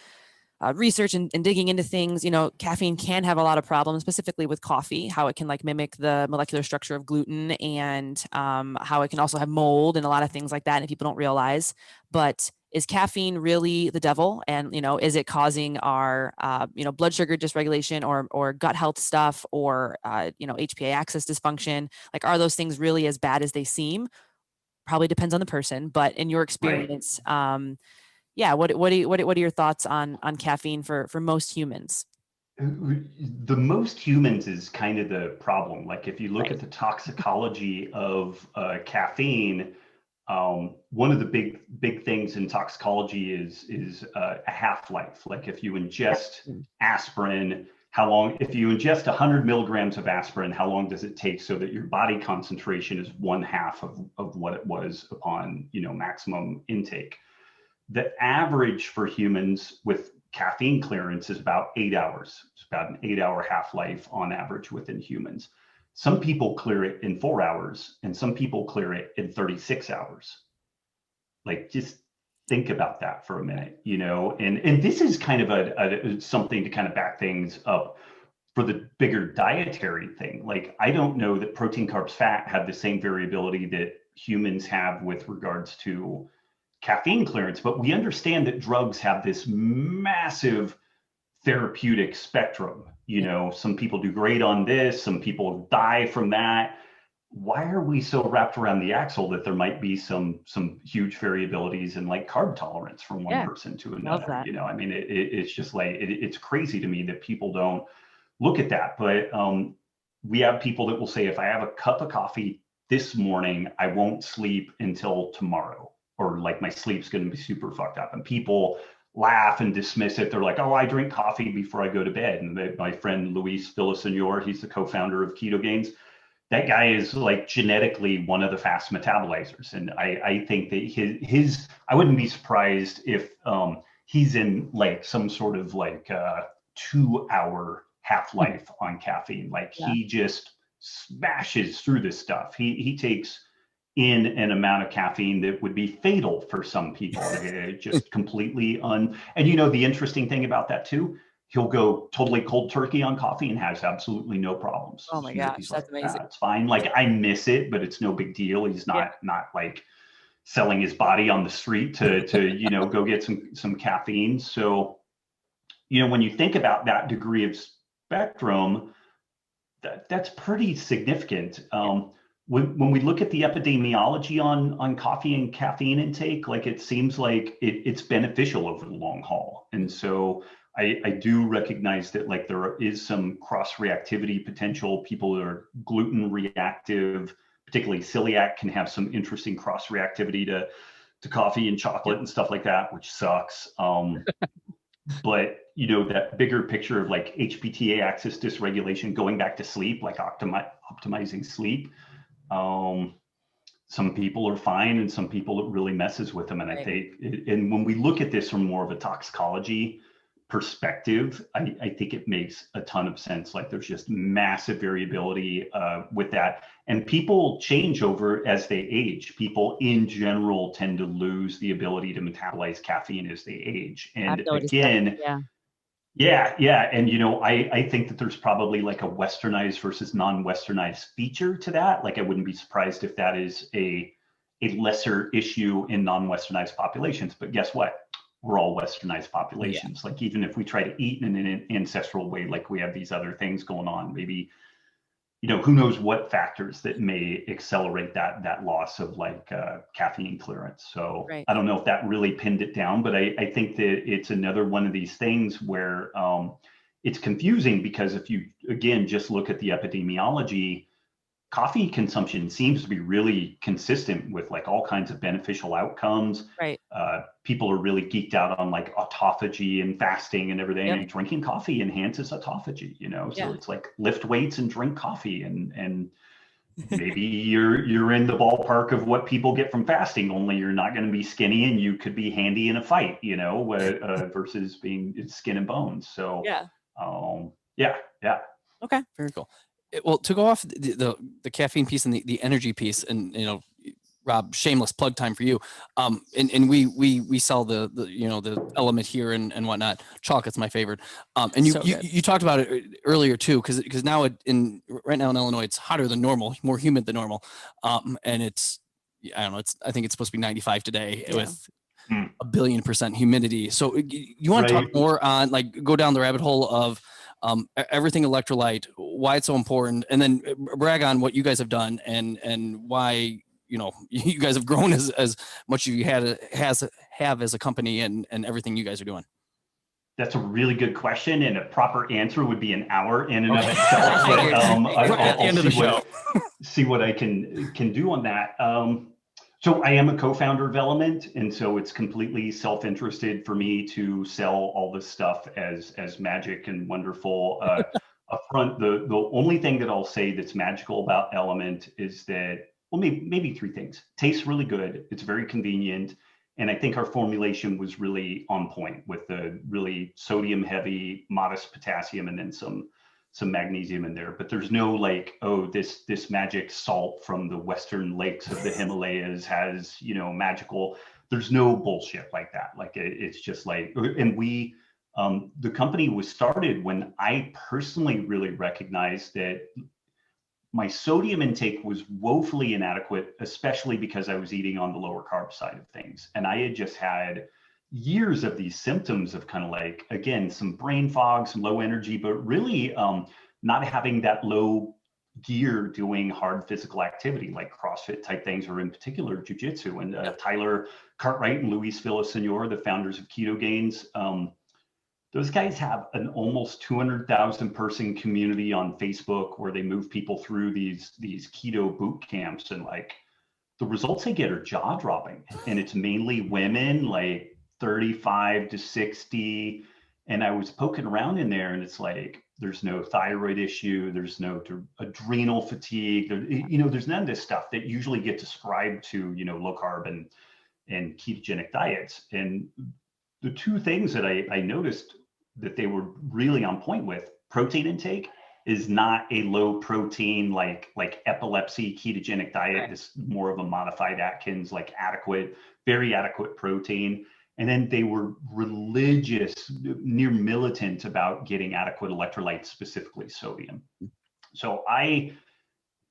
research and digging into things, caffeine can have a lot of problems, specifically with coffee, how it can like mimic the molecular structure of gluten, and how it can also have mold and a lot of things like that, and people don't realize. But is caffeine really the devil? And, is it causing our, blood sugar dysregulation or gut health stuff, or, HPA axis dysfunction? Like, are those things really as bad as they seem? Probably depends on the person, but in your experience, yeah, what are your thoughts on caffeine for most humans? The most humans is kind of the problem. Like if you look Right. at the toxicology of caffeine, one of the big things in toxicology is a half-life. Like if you ingest aspirin, how long? If you ingest 100 milligrams of aspirin, how long does it take so that your body concentration is 1/2 of what it was upon maximum intake? The average for humans with caffeine clearance is about 8 hours. It's about an 8-hour half-life on average within humans. Some people clear it in 4 hours, and some people clear it in 36 hours. Like, just think about that for a minute, and this is kind of a something to kind of back things up for the bigger dietary thing. Like, I don't know that protein, carbs, fat have the same variability that humans have with regards to caffeine clearance, but we understand that drugs have this massive therapeutic spectrum. Some people do great on this, some people die from that. Why are we so wrapped around the axle that there might be some huge variabilities in like carb tolerance from one person to another? I mean, it's just like it's crazy to me that people don't look at that. But we have people that will say, if I have a cup of coffee this morning, I won't sleep until tomorrow, or like my sleep's going to be super fucked up. And people laugh and dismiss it. They're like, oh, I drink coffee before I go to bed. And my friend Luis Villasenor, he's the co-founder of Keto Gains. That guy is like genetically one of the fast metabolizers. And I think that his I wouldn't be surprised if he's in like some sort of like 2-hour half-life on caffeine. Like he just smashes through this stuff. He takes in an amount of caffeine that would be fatal for some people. Just completely and the interesting thing about that too, he'll go totally cold turkey on coffee and has absolutely no problems. Oh my gosh, he's that's like, amazing. It's fine. Like, I miss it, but it's no big deal. He's not like selling his body on the street to go get some caffeine. So, when you think about that degree of spectrum, that's pretty significant. When we look at the epidemiology on coffee and caffeine intake, like it seems like it's beneficial over the long haul. And so I do recognize that like there is some cross reactivity potential. People that are gluten reactive, particularly celiac, can have some interesting cross reactivity to coffee and chocolate and stuff like that, which sucks. But that bigger picture of like HPTA axis dysregulation, going back to sleep, like optimizing sleep. Some people are fine, and some people it really messes with them. And I think, and when we look at this from more of a toxicology perspective, I think it makes a ton of sense. Like there's just massive variability with that, and people change over as they age. People in general tend to lose the ability to metabolize caffeine as they age. And again, yeah. And, I think that there's probably like a westernized versus non-westernized feature to that. Like, I wouldn't be surprised if that is a lesser issue in non-westernized populations. But guess what? We're all westernized populations. Like, even if we try to eat in an ancestral way, like we have these other things going on, maybe, who knows what factors that may accelerate that loss of like caffeine clearance. So I don't know if that really pinned it down, but I think that it's another one of these things where it's confusing, because if you, again, just look at the epidemiology, coffee consumption seems to be really consistent with like all kinds of beneficial outcomes. People are really geeked out on like autophagy and fasting and everything, and drinking coffee enhances autophagy, so it's like lift weights and drink coffee, and maybe you're in the ballpark of what people get from fasting, only you're not going to be skinny and you could be handy in a fight, versus being skin and bones. So Okay, very cool. Well, to go off the caffeine piece and the energy piece, and Rob, shameless plug time for you. And we sell the the element here and whatnot. Chocolate's my favorite. And you talked about it earlier too, because now right now in Illinois it's hotter than normal, more humid than normal. And it's, I don't know, I think it's supposed to be 95 today with 1 billion% humidity. So you want to talk more on, like, go down the rabbit hole of everything electrolyte, why it's so important, and then brag on what you guys have done and why you guys have grown as much as you have as a company and everything you guys are doing. That's a really good question, and a proper answer would be an hour in and of itself. But at the end of the show, see what I can do on that. So I am a co-founder of Element, and so it's completely self-interested for me to sell all this stuff as magic and wonderful. Upfront, the only thing that I'll say that's magical about Element is that, well, maybe three things. Tastes really good. It's very convenient. And I think our formulation was really on point with the really sodium heavy, modest potassium, and then some magnesium in there. But there's no like, oh, this magic salt from the western lakes of the Himalayas has, magical. There's no bullshit like that. Like it's just like, and the company was started when I personally really recognized that my sodium intake was woefully inadequate, especially because I was eating on the lower carb side of things. And I had just had years of these symptoms of kind of like, again, some brain fog, some low energy, but really not having that low gear doing hard physical activity like CrossFit type things, or in particular jujitsu. And Tyler Cartwright and Luis Villasenor, the founders of Keto Gains, those guys have an almost 200,000 person community on Facebook where they move people through these keto boot camps, and like the results they get are jaw dropping. And it's mainly women, like 35 to 60. And I was poking around in there, and it's like, there's no thyroid issue, there's no adrenal fatigue, there's none of this stuff that usually gets ascribed to, low carb and ketogenic diets. And the two things that I noticed that they were really on point with: protein intake is not a low protein, like epilepsy ketogenic diet. It's more of a modified Atkins, like very adequate protein. And then they were religious, near militant about getting adequate electrolytes, specifically sodium. So I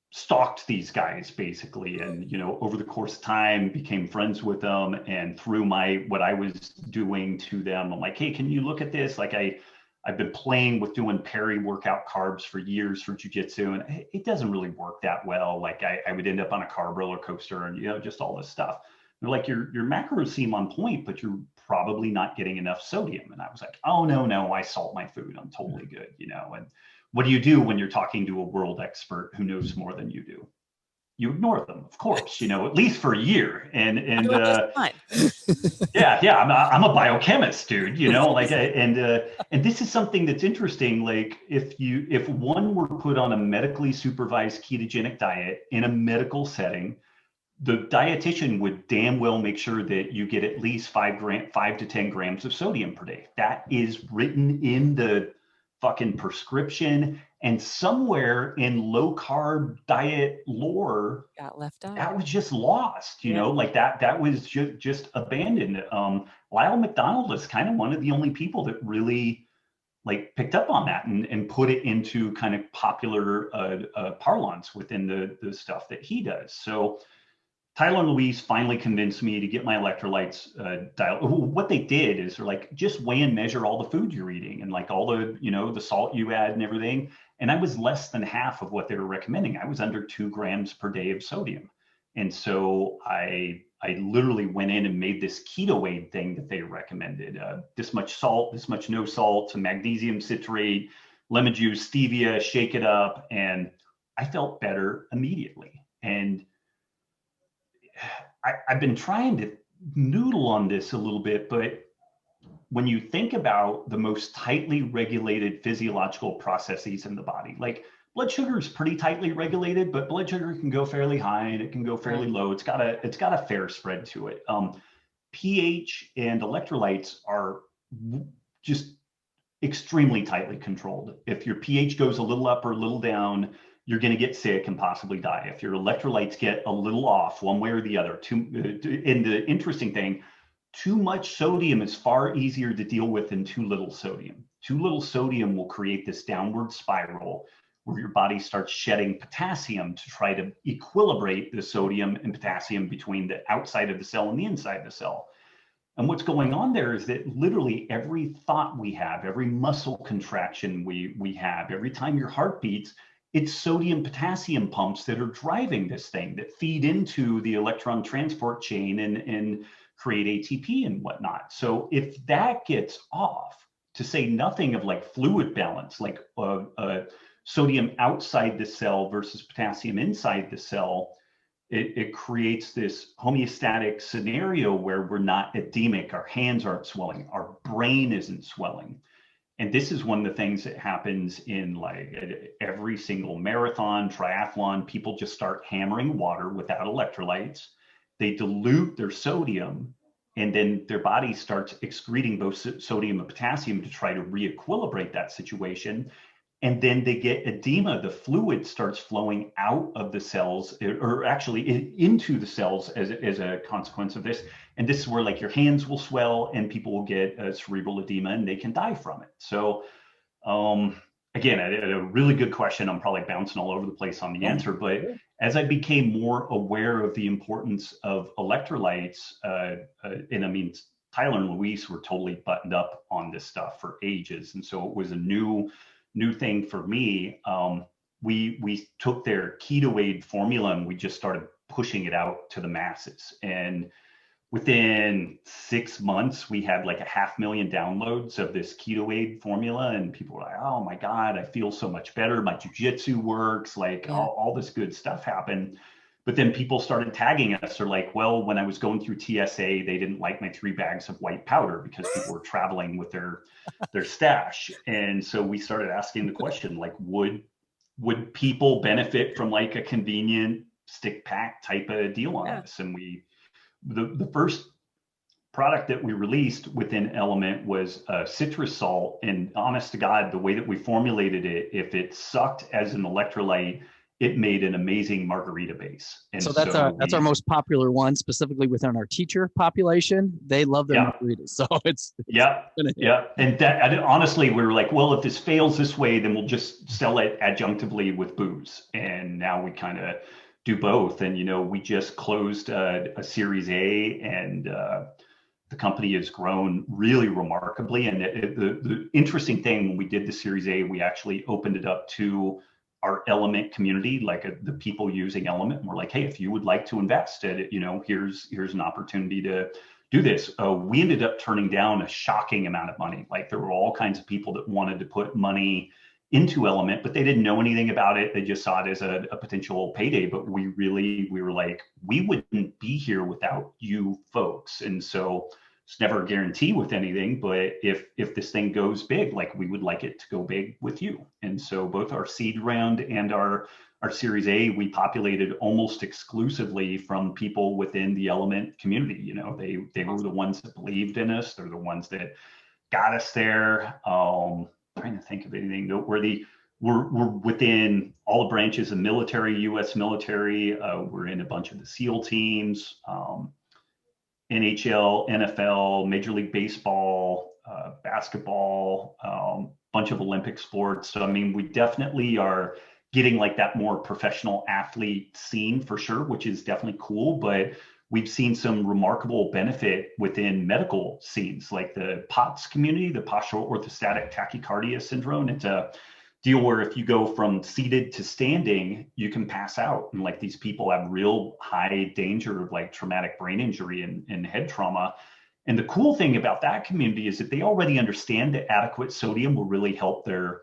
stalked these guys basically, and over the course of time became friends with them, and through what I was doing to them, I'm like, hey, can you look at this? Like I've been playing with doing peri-workout carbs for years for jiu-jitsu, and it doesn't really work that well. Like I would end up on a carb roller coaster, and just all this stuff. They're like, your macros seem on point, but you're probably not getting enough sodium. And I was like, oh no, I salt my food, I'm totally good. And what do you do when you're talking to a world expert who knows more than you do? You ignore them, of course, at least for a year. And yeah, I'm a biochemist, dude. And this is something that's interesting. Like if one were put on a medically supervised ketogenic diet in a medical setting, the dietitian would damn well make sure that you get at least 5 to 10 grams of sodium per day. That is written in the fucking prescription, and somewhere in low carb diet lore got left out. That was just lost, like that was just abandoned. Lyle McDonald is kind of one of the only people that really like picked up on that and put it into kind of popular parlance within the stuff that he does. So Tyler and Luis finally convinced me to get my electrolytes dialed. What they did is they're like, just weigh and measure all the food you're eating and like all the, the salt you add and everything. And I was less than half of what they were recommending. I was under 2 grams per day of sodium. And so I literally went in and made this keto aid thing that they recommended. This much salt, this much no salt, some magnesium citrate, lemon juice, stevia, shake it up. And I felt better immediately. And I've been trying to noodle on this a little bit, but when you think about the most tightly regulated physiological processes in the body, like blood sugar is pretty tightly regulated, but blood sugar can go fairly high and it can go fairly low. It's got a fair spread to it. pH and electrolytes are just extremely tightly controlled. If your pH goes a little up or a little down, you're going to get sick and possibly die. If your electrolytes get a little off one way or the other, and the interesting thing, too much sodium is far easier to deal with than too little sodium. Too little sodium will create this downward spiral where your body starts shedding potassium to try to equilibrate the sodium and potassium between the outside of the cell and the inside of the cell. And what's going on there is that literally every thought we have, every muscle contraction we have, every time your heart beats, it's sodium potassium pumps that are driving this thing that feed into the electron transport chain and create ATP and whatnot. So if that gets off, to say nothing of like fluid balance, like sodium outside the cell versus potassium inside the cell, it creates this homeostatic scenario where we're not edemic, our hands aren't swelling, our brain isn't swelling. And this is one of the things that happens in like every single marathon, triathlon. People just start hammering water without electrolytes. They dilute their sodium, and then their body starts excreting both sodium and potassium to try to re-equilibrate that situation. And then they get edema. The fluid starts flowing out of the cells, or actually into the cells as a consequence of this. And this is where like your hands will swell and people will get cerebral edema and they can die from it. So again, a really good question. I'm probably bouncing all over the place on the answer, but as I became more aware of the importance of electrolytes, and I mean, Tyler and Luis were totally buttoned up on this stuff for ages. And so it was a new thing for me. We took their keto aid formula and we just started pushing it out to the masses. And within 6 months, we had like 500,000 downloads of this keto aid formula. And people were like, oh my God, I feel so much better. My jujitsu works, like all this good stuff happened. But then people started tagging us. They're like, well, when I was going through TSA, they didn't like my 3 bags of white powder because people were traveling with their stash. And so we started asking the question, like, would people benefit from like a convenient stick pack type of deal on this? And the first product that we released within Element was citrus salt. And honest to God, the way that we formulated it, if it sucked as an electrolyte, it made an amazing margarita base. And so that's our most popular one, specifically within our teacher population. They love their margaritas. So it's yeah. And that honestly, we were like, well, if this fails this way, then we'll just sell it adjunctively with booze. And now we kind of do both. And, you know, we just closed a Series A, and the company has grown really remarkably. And the interesting thing, when we did the Series A, we actually opened it up to our Element community, like the people using Element. And we're like, hey, if you would like to invest at it, you know, here's an opportunity to do this. We ended up turning down a shocking amount of money. Like there were all kinds of people that wanted to put money into Element, but they didn't know anything about it. They just saw it as a potential payday. But we were like, we wouldn't be here without you folks. And so it's never a guarantee with anything, but if this thing goes big, like we would like it to go big with you. And so both our seed round and our Series A, we populated almost exclusively from people within the Element community. You know, they were the ones that believed in us. They're the ones that got us there. Trying to think of anything noteworthy. We're within all the branches of military, U.S. military. We're in a bunch of the SEAL teams. NHL, NFL, Major League Baseball, basketball, bunch of Olympic sports. So, I mean, we definitely are getting like that more professional athlete scene for sure, which is definitely cool. But we've seen some remarkable benefit within medical scenes, like the POTS community, the postural orthostatic tachycardia syndrome. It's a deal where if you go from seated to standing, you can pass out. And like these people have real high danger of like traumatic brain injury and head trauma. And the cool thing about that community is that they already understand that adequate sodium will really help their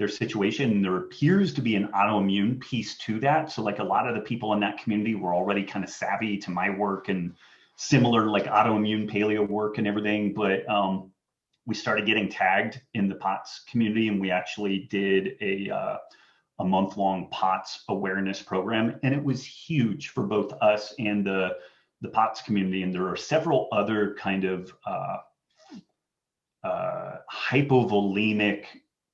situation. And there appears to be an autoimmune piece to that. So like a lot of the people in that community were already kind of savvy to my work and similar like autoimmune paleo work and everything. But we started getting tagged in the POTS community, and we actually did a month-long POTS awareness program, and it was huge for both us and the POTS community. And there are several other kind of hypovolemic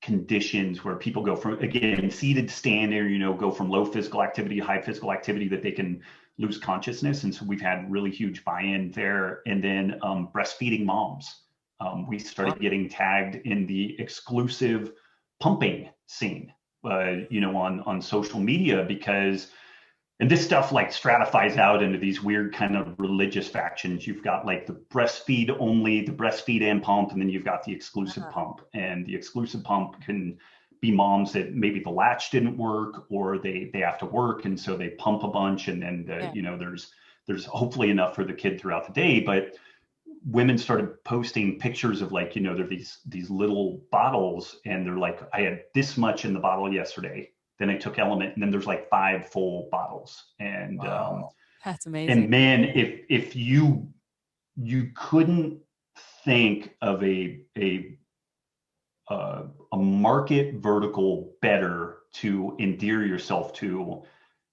conditions where people go from, again, seated to standing, or, you know, go from low physical activity to high physical activity, that they can lose consciousness. And so we've had really huge buy-in there. And then breastfeeding moms. We started getting tagged in the exclusive pumping scene, you know, on social media, because, and this stuff like stratifies out into these weird kind of religious factions. You've got like the breastfeed only, the breastfeed and pump, and then you've got the exclusive pump. And the exclusive pump can be moms that maybe the latch didn't work, or they have to work, and so they pump a bunch, and then you know, there's hopefully enough for the kid throughout the day. But women started posting pictures of, like, you know, they're these little bottles, and they're like, I had this much in the bottle yesterday, then I took Element, and then there's like 5 full bottles. And that's amazing. And man, if you couldn't think of a market vertical better to endear yourself to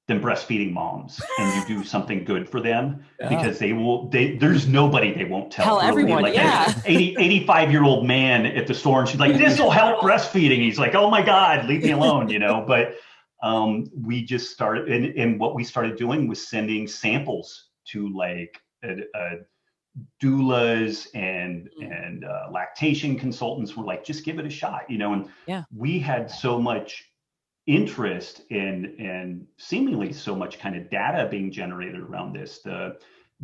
than breastfeeding moms, and you do something good for them, because there's nobody they won't tell everyone. Like 85-year-old man at the store, and she's like, this will help breastfeeding. He's like, oh my God, leave me alone, you know. But we just started, and what we started doing was sending samples to like doulas and lactation consultants. Were like, just give it a shot, you know. And we had so much interest and seemingly so much kind of data being generated around this. The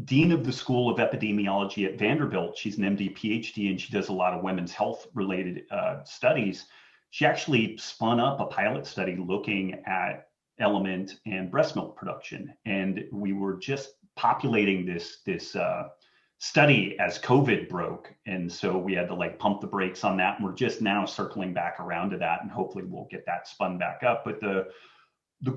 dean of the School of Epidemiology at Vanderbilt, she's an MD PhD, and she does a lot of women's health related studies. She actually spun up a pilot study looking at Element and breast milk production. And we were just populating this study as COVID broke. And so we had to like pump the brakes on that. And we're just now circling back around to that, and hopefully we'll get that spun back up. But the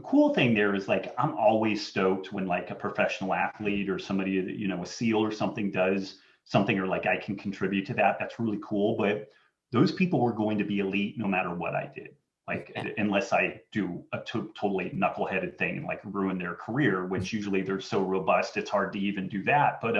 cool thing there is, like, I'm always stoked when like a professional athlete or somebody that, you know, a SEAL or something does something, or like I can contribute to that. That's really cool. But those people were going to be elite no matter what I did. Like, unless I do a totally knuckleheaded thing and like ruin their career, which usually they're so robust, it's hard to even do that. But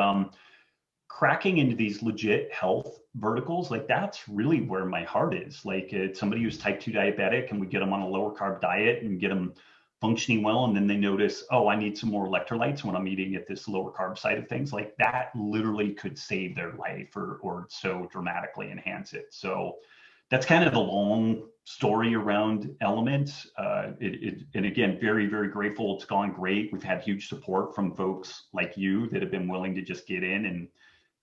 cracking into these legit health verticals, like, that's really where my heart is. Like, it's somebody who's type 2 diabetic, and we get them on a lower carb diet and get them functioning well, and then they notice, oh, I need some more electrolytes when I'm eating at this lower carb side of things. Like, that literally could save their life, or so dramatically enhance it. So that's kind of the long story around Element. And again, very, very grateful. It's gone great. We've had huge support from folks like you that have been willing to just get in and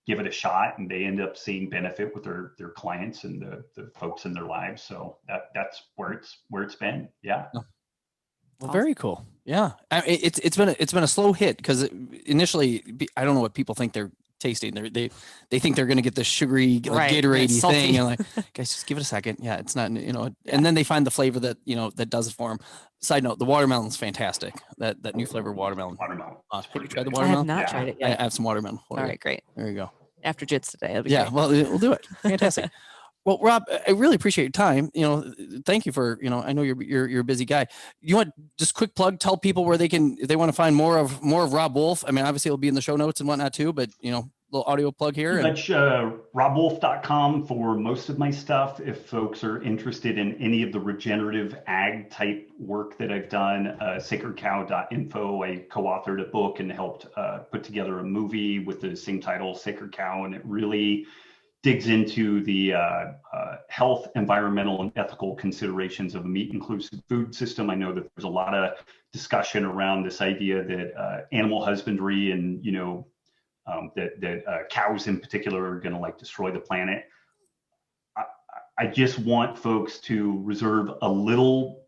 give it a shot, and they end up seeing benefit with their clients and the folks in their lives. So that's where it's been. Yeah. Well, very cool. Yeah. It's been a slow hit, because initially, I don't know what people think they're tasting. They think they're going to get this sugary, like, Gatorade thing, and like, guys, just give it a second. Yeah, it's not, you know. And then they find the flavor that, you know, that does it for them. Side note: the watermelon's fantastic. That new flavor watermelon. Have you tried the watermelon? I have not tried it yet. I have some watermelon. All right, great. There you go. After Jits today, it'll be great. Well, we'll do it. Fantastic. Well, Rob, I really appreciate your time. You know, thank you for, you know, I know you're a busy guy. You want just quick plug, tell people where they can, if they want to find more of Robb Wolf. I mean, obviously it'll be in the show notes and whatnot too, but, you know, little audio plug here. RobbWolf.com for most of my stuff. If folks are interested in any of the regenerative ag type work that I've done, sacredcow.info. I co-authored a book and helped put together a movie with the same title, Sacred Cow, and it really digs into the health, environmental, and ethical considerations of a meat-inclusive food system. I know that there's a lot of discussion around this idea that animal husbandry and, you know, that cows in particular are going to like destroy the planet. I just want folks to reserve a little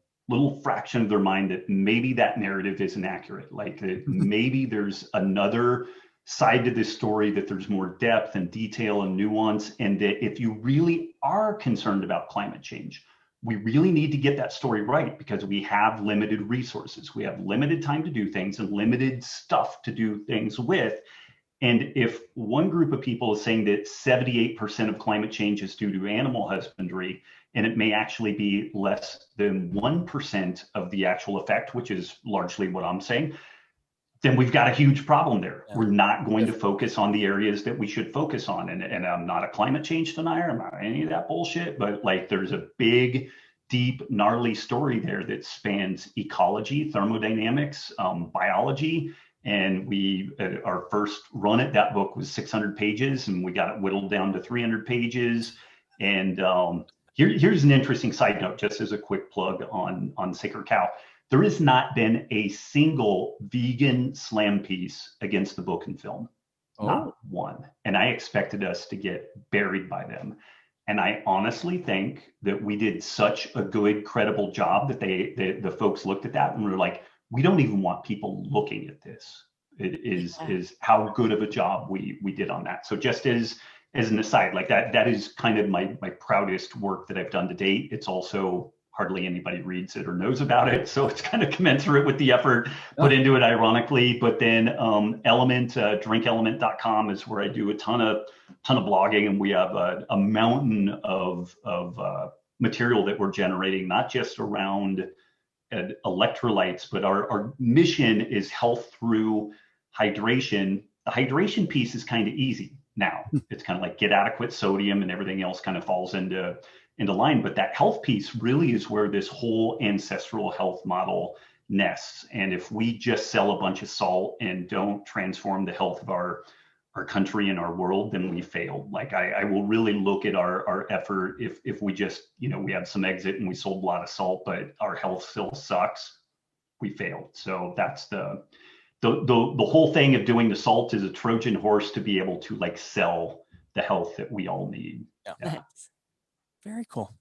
fraction of their mind that maybe that narrative isn't accurate. Like, that maybe there's another side to this story, that there's more depth and detail and nuance, and that if you really are concerned about climate change, we really need to get that story right, because we have limited resources. We have limited time to do things and limited stuff to do things with. And if one group of people is saying that 78% of climate change is due to animal husbandry, and it may actually be less than 1% of the actual effect, which is largely what I'm saying, then we've got a huge problem there. Yeah. We're not going to focus on the areas that we should focus on. And I'm not a climate change denier. I'm not any of that bullshit, but like there's a big, deep, gnarly story there that spans ecology, thermodynamics, biology. And our first run at that book was 600 pages, and we got it whittled down to 300 pages. And here's an interesting side note, just as a quick plug on Sacred Cow. There has not been a single vegan slam piece against the book and film. Oh. Not one. And I expected us to get buried by them. And I honestly think that we did such a good, credible job that the folks looked at that and were like, we don't even want people looking at this. It is how good of a job we did on that. So just as an aside, like that is kind of my proudest work that I've done to date. It's also hardly anybody reads it or knows about it. So it's kind of commensurate with the effort put into it, ironically. But then drinkelement.com is where I do a ton of blogging, and we have a mountain of material that we're generating, not just around electrolytes, but our mission is health through hydration. The hydration piece is kind of easy now. It's kind of like get adequate sodium, and everything else kind of falls into line. But that health piece really is where this whole ancestral health model nests. And if we just sell a bunch of salt and don't transform the health of our country and our world, then we failed. Like I will really look at our effort if we just, we had some exit and we sold a lot of salt, but our health still sucks, we failed. So that's the whole thing of doing the salt is a Trojan horse to be able to like sell the health that we all need. Yeah. Very cool.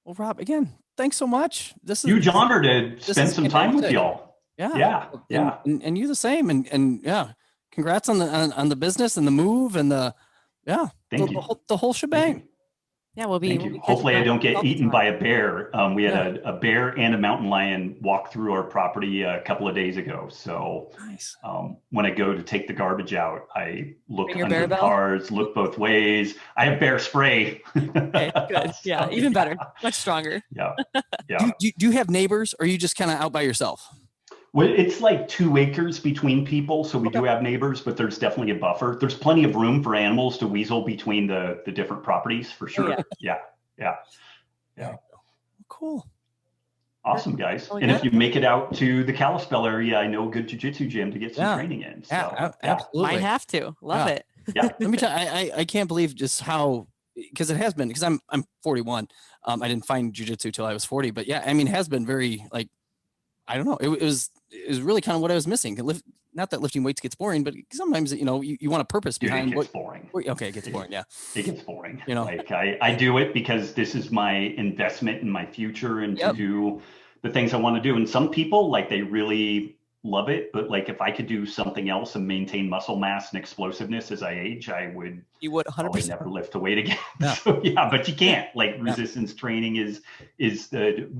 Well, Robb, again, thanks so much. This is huge honor to spend some time with y'all. Yeah. And you the same. And yeah, congrats on the business and the move and the whole shebang. Yeah, we'll be hopefully I don't get eaten by a bear. We had a bear and a mountain lion walk through our property a couple of days ago. So nice. When I go to take the garbage out, I look under the cars, look both ways. I have bear spray. Okay, good. Yeah, so, even better. Much stronger. Yeah. Do you have neighbors, or are you just kind of out by yourself? Well, it's like 2 acres between people, so we do have neighbors, but there's definitely a buffer. There's plenty of room for animals to weasel between the different properties, for sure. Yeah. Cool. Awesome, guys. And if you make it out to the Kalispell area, I know a good jiu-jitsu gym to get some training in. So, absolutely. Might have to. Love it. Yeah. Let me tell you, I can't believe just how, because it has been, because I'm 41. I didn't find jiu-jitsu till I was 40, but yeah, I mean, it has been very like, I don't know. It was really kind of what I was missing. Not that lifting weights gets boring, but sometimes, you want a purpose behind it gets boring. Okay, it gets boring. Yeah. It gets boring. Like I do it because this is my investment in my future and to do the things I want to do. And some people, like, they really love it, but like if I could do something else and maintain muscle mass and explosiveness as I age, you would 100% never lift a weight again. Yeah. So, but you can't. Like resistance training is the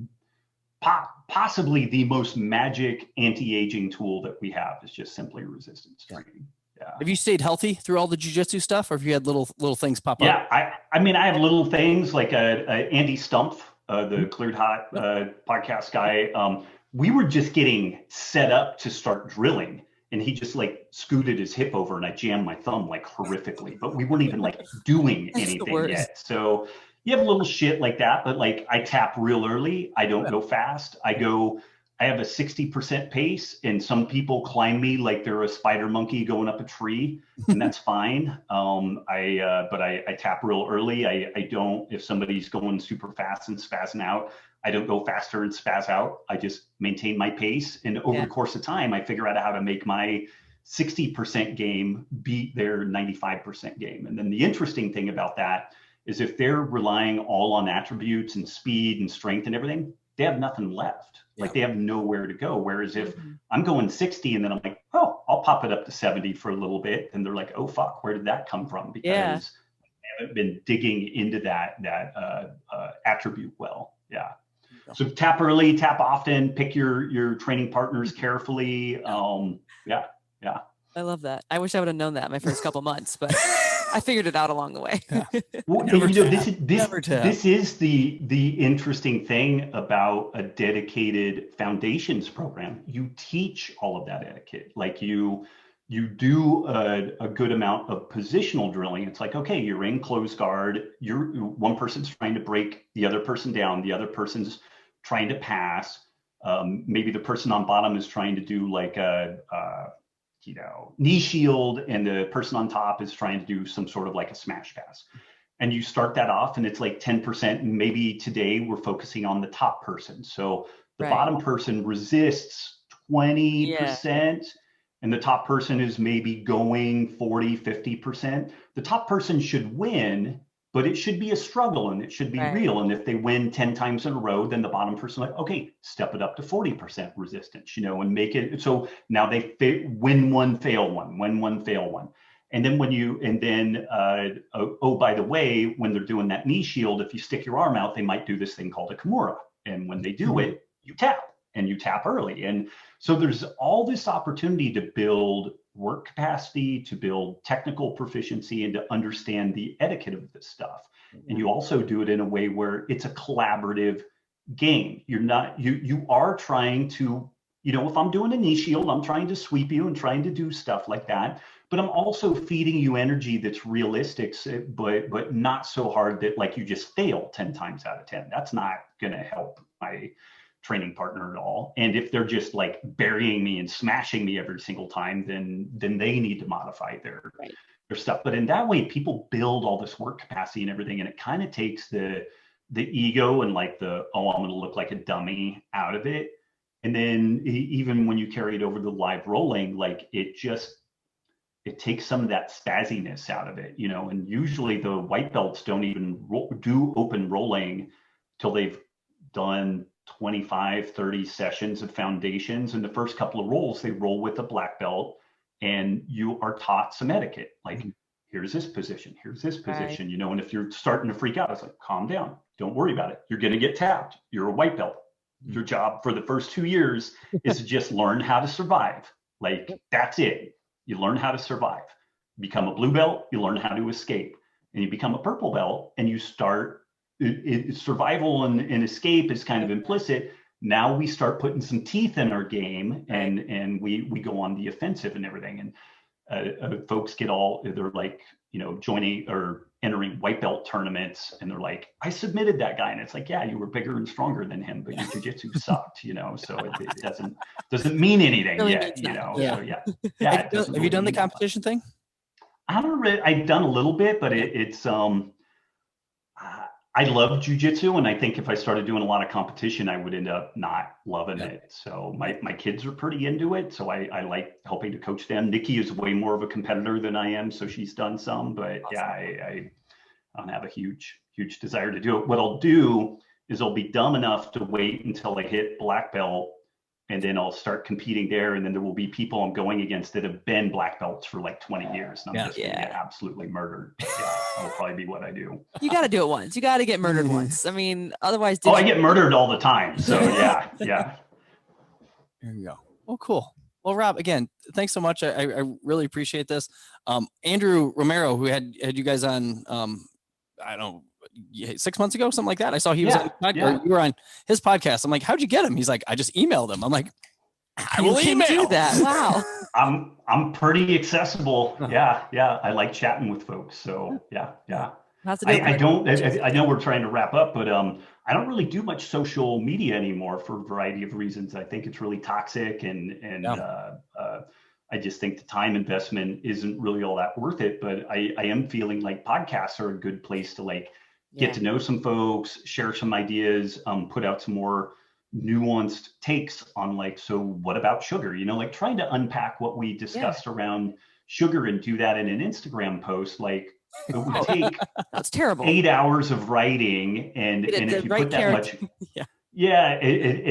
possibly the most magic anti-aging tool that we have is just simply resistance training. Yeah. Have you stayed healthy through all the jiu-jitsu stuff, or have you had little things pop up? Yeah, I mean, I have little things like Andy Stumpf, the Cleared Hot podcast guy. We were just getting set up to start drilling, and he just like scooted his hip over, and I jammed my thumb like horrifically. But we weren't even like doing anything yet. So you have a little shit like that, but like I tap real early. I don't go fast. I have a 60% pace, and some people climb me like they're a spider monkey going up a tree, and that's fine. But I tap real early. I don't, if somebody's going super fast and spazzing out, I don't go faster and spaz out. I just maintain my pace. And over the course of time, I figure out how to make my 60% game beat their 95% game. And then the interesting thing about that is if they're relying all on attributes and speed and strength and everything, they have nothing left. Like they have nowhere to go. Whereas if I'm going 60 and then I'm like, oh, I'll pop it up to 70 for a little bit. And they're like, oh, fuck, where did that come from? Because I haven't been digging into that attribute well. Yeah. So tap early, tap often, pick your training partners carefully. I love that. I wish I would have known that my first couple months, but I figured it out along the way. Yeah. Well, this is the interesting thing about a dedicated foundations program. You teach all of that etiquette. Like you do a good amount of positional drilling. It's like, okay, you're in closed guard. One person's trying to break the other person down. The other person's trying to pass. Maybe the person on bottom is trying to do like a knee shield, and the person on top is trying to do some sort of like a smash pass. And you start that off and it's like 10%. And maybe today we're focusing on the top person. So the bottom person resists 20%, and the top person is maybe going 40, 50%. The top person should win, but it should be a struggle and it should be real. And if they win 10 times in a row, then the bottom person like, okay, step it up to 40% resistance, and make it. So now they win one, fail one, win one, fail one. And then by the way, when they're doing that knee shield, if you stick your arm out, they might do this thing called a Kimura. And when they do it, you tap, and you tap early. And so there's all this opportunity to build work capacity, to build technical proficiency, and to understand the etiquette of this stuff. And you also do it in a way where it's a collaborative game. You are trying to, if I'm doing a knee shield, I'm trying to sweep you and trying to do stuff like that. But I'm also feeding you energy that's realistic, but not so hard that like you just fail 10 times out of 10. That's not going to help my training partner at all. And if they're just like burying me and smashing me every single time, then they need to modify their stuff. But in that way, people build all this work capacity and everything, and it kind of takes the ego and like I'm going to look like a dummy out of it. And then even when you carry it over to live rolling, like it takes some of that spazziness out of it, and usually the white belts don't even do open rolling till they've done 25, 30 sessions of foundations. And the first couple of rolls, they roll with a black belt, and you are taught some etiquette. Like, here's this position, here's this position, and if you're starting to freak out, it's like, calm down, don't worry about it. You're going to get tapped. You're a white belt. Your job for the first 2 years is to just learn how to survive. Like, that's it. You learn how to survive. Become a blue belt, you learn how to escape. And you become a purple belt, and you start survival and escape is kind of implicit. Now we start putting some teeth in our game, and we go on the offensive and everything. And folks they're like, joining or entering white belt tournaments, and they're like, I submitted that guy. And it's like, yeah, you were bigger and stronger than him, but your jiu-jitsu sucked, so it doesn't mean anything really yet, So Have you done the competition thing? I've done a little bit, but it's I love jiu-jitsu, and I think if I started doing a lot of competition, I would end up not loving it. So my kids are pretty into it, so I like helping to coach them. Nikki is way more of a competitor than I am, so she's done some, but awesome. I don't have a huge desire to do it. What I'll do is I'll be dumb enough to wait until I hit black belt, and then I'll start competing there. And then there will be people I'm going against that have been black belts for like 20 years. And I'm just going to get absolutely murdered. That'll probably be what I do. You got to do it once. You got to get murdered once. I mean, otherwise. I get murdered all the time. So yeah. There you go. Oh, cool. Well, Rob, again, thanks so much. I really appreciate this. Andrew Romero, who had you guys on, I don't know, 6 months ago, something like that. I saw he was on, you were on his podcast. I'm like, how'd you get him? He's like, I just emailed him. I'm like, I will email. Do that. Wow. I'm pretty accessible. Yeah. I like chatting with folks. So yeah. I know we're trying to wrap up, but I don't really do much social media anymore for a variety of reasons. I think it's really toxic, and I just think the time investment isn't really all that worth it. But I am feeling like podcasts are a good place to like get to know some folks, share some ideas, put out some more nuanced takes on like, so what about sugar? Like trying to unpack what we discussed around sugar and do that in an Instagram post. Like it would take that's terrible 8 hours of writing, and if you put that much, and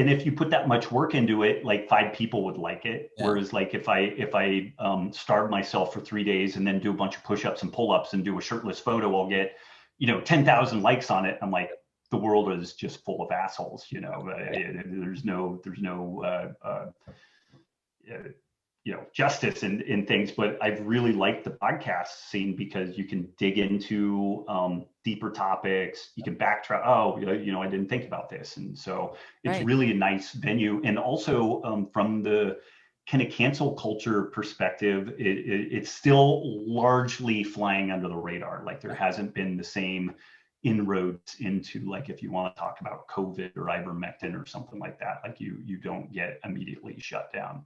if you put that much work into it, like 5 people would like it. Whereas like if I starve myself for 3 days and then do a bunch of push-ups and pull-ups and do a shirtless photo, I'll get 10,000 likes on it. I'm like, the world is just full of assholes. There's no justice in things, but I've really liked the podcast scene because you can dig into deeper topics. You can backtrack. Oh, I didn't think about this, and so it's really a nice venue. And also from the kind of cancel culture perspective, it's still largely flying under the radar. Like there hasn't been the same inroads into, like, if you want to talk about COVID or ivermectin or something like that, like you don't get immediately shut down.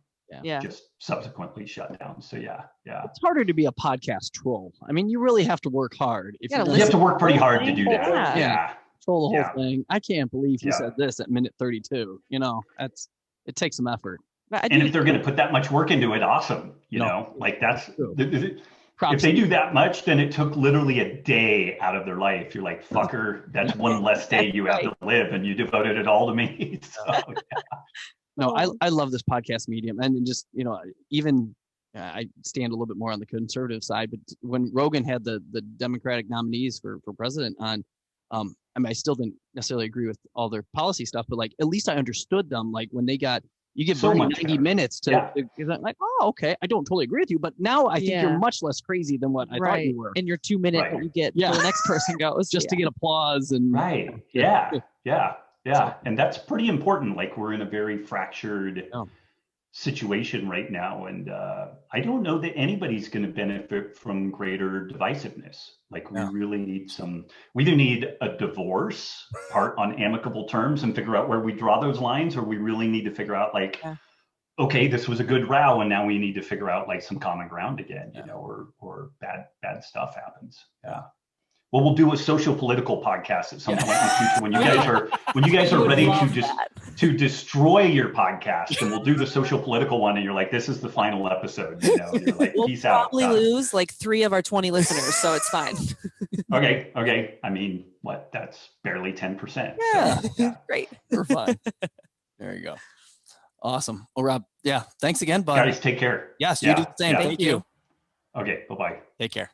Just subsequently shut down. So yeah. It's harder to be a podcast troll. I mean, you really have to work hard. You have to work pretty hard to do that. Yeah. Troll the whole thing. I can't believe he said this at minute 32. It takes some effort. And if they're going to put that much work into it, awesome. Like that's if they do that much, then it took literally a day out of their life. You're like, fucker, that's one less day you have to live, and you devoted it all to me. So, No, I love this podcast medium, and just even I stand a little bit more on the conservative side. But when Rogan had the Democratic nominees for president on, I mean, I still didn't necessarily agree with all their policy stuff, but like at least I understood them. Like when they got you give Bernie 90 minutes to like, oh, okay, I don't totally agree with you, but now I think you're much less crazy than what I thought you were. And your 2 minutes that you get before the next person goes just to get applause and Yeah, and that's pretty important. Like we're in a very fractured situation right now, and I don't know that anybody's going to benefit from greater divisiveness. Like we really need we either need a divorce part on amicable terms and figure out where we draw those lines, or we really need to figure out like, okay, this was a good row, and now we need to figure out like some common ground again, or bad stuff happens. Yeah. Well, we'll do a social political podcast at some point in the future when you guys are ready to destroy your podcast, and we'll do the social political one. And you're like, this is the final episode. You're like, peace out. We'll probably lose like 3 of our 20 listeners, so it's fine. Okay. I mean, that's barely 10%. Yeah. Great. We're fine. There you go. Awesome. Well, Rob, thanks again, bud. Guys, take care. Yes, you do the same. Thank you. Okay, bye-bye. Take care.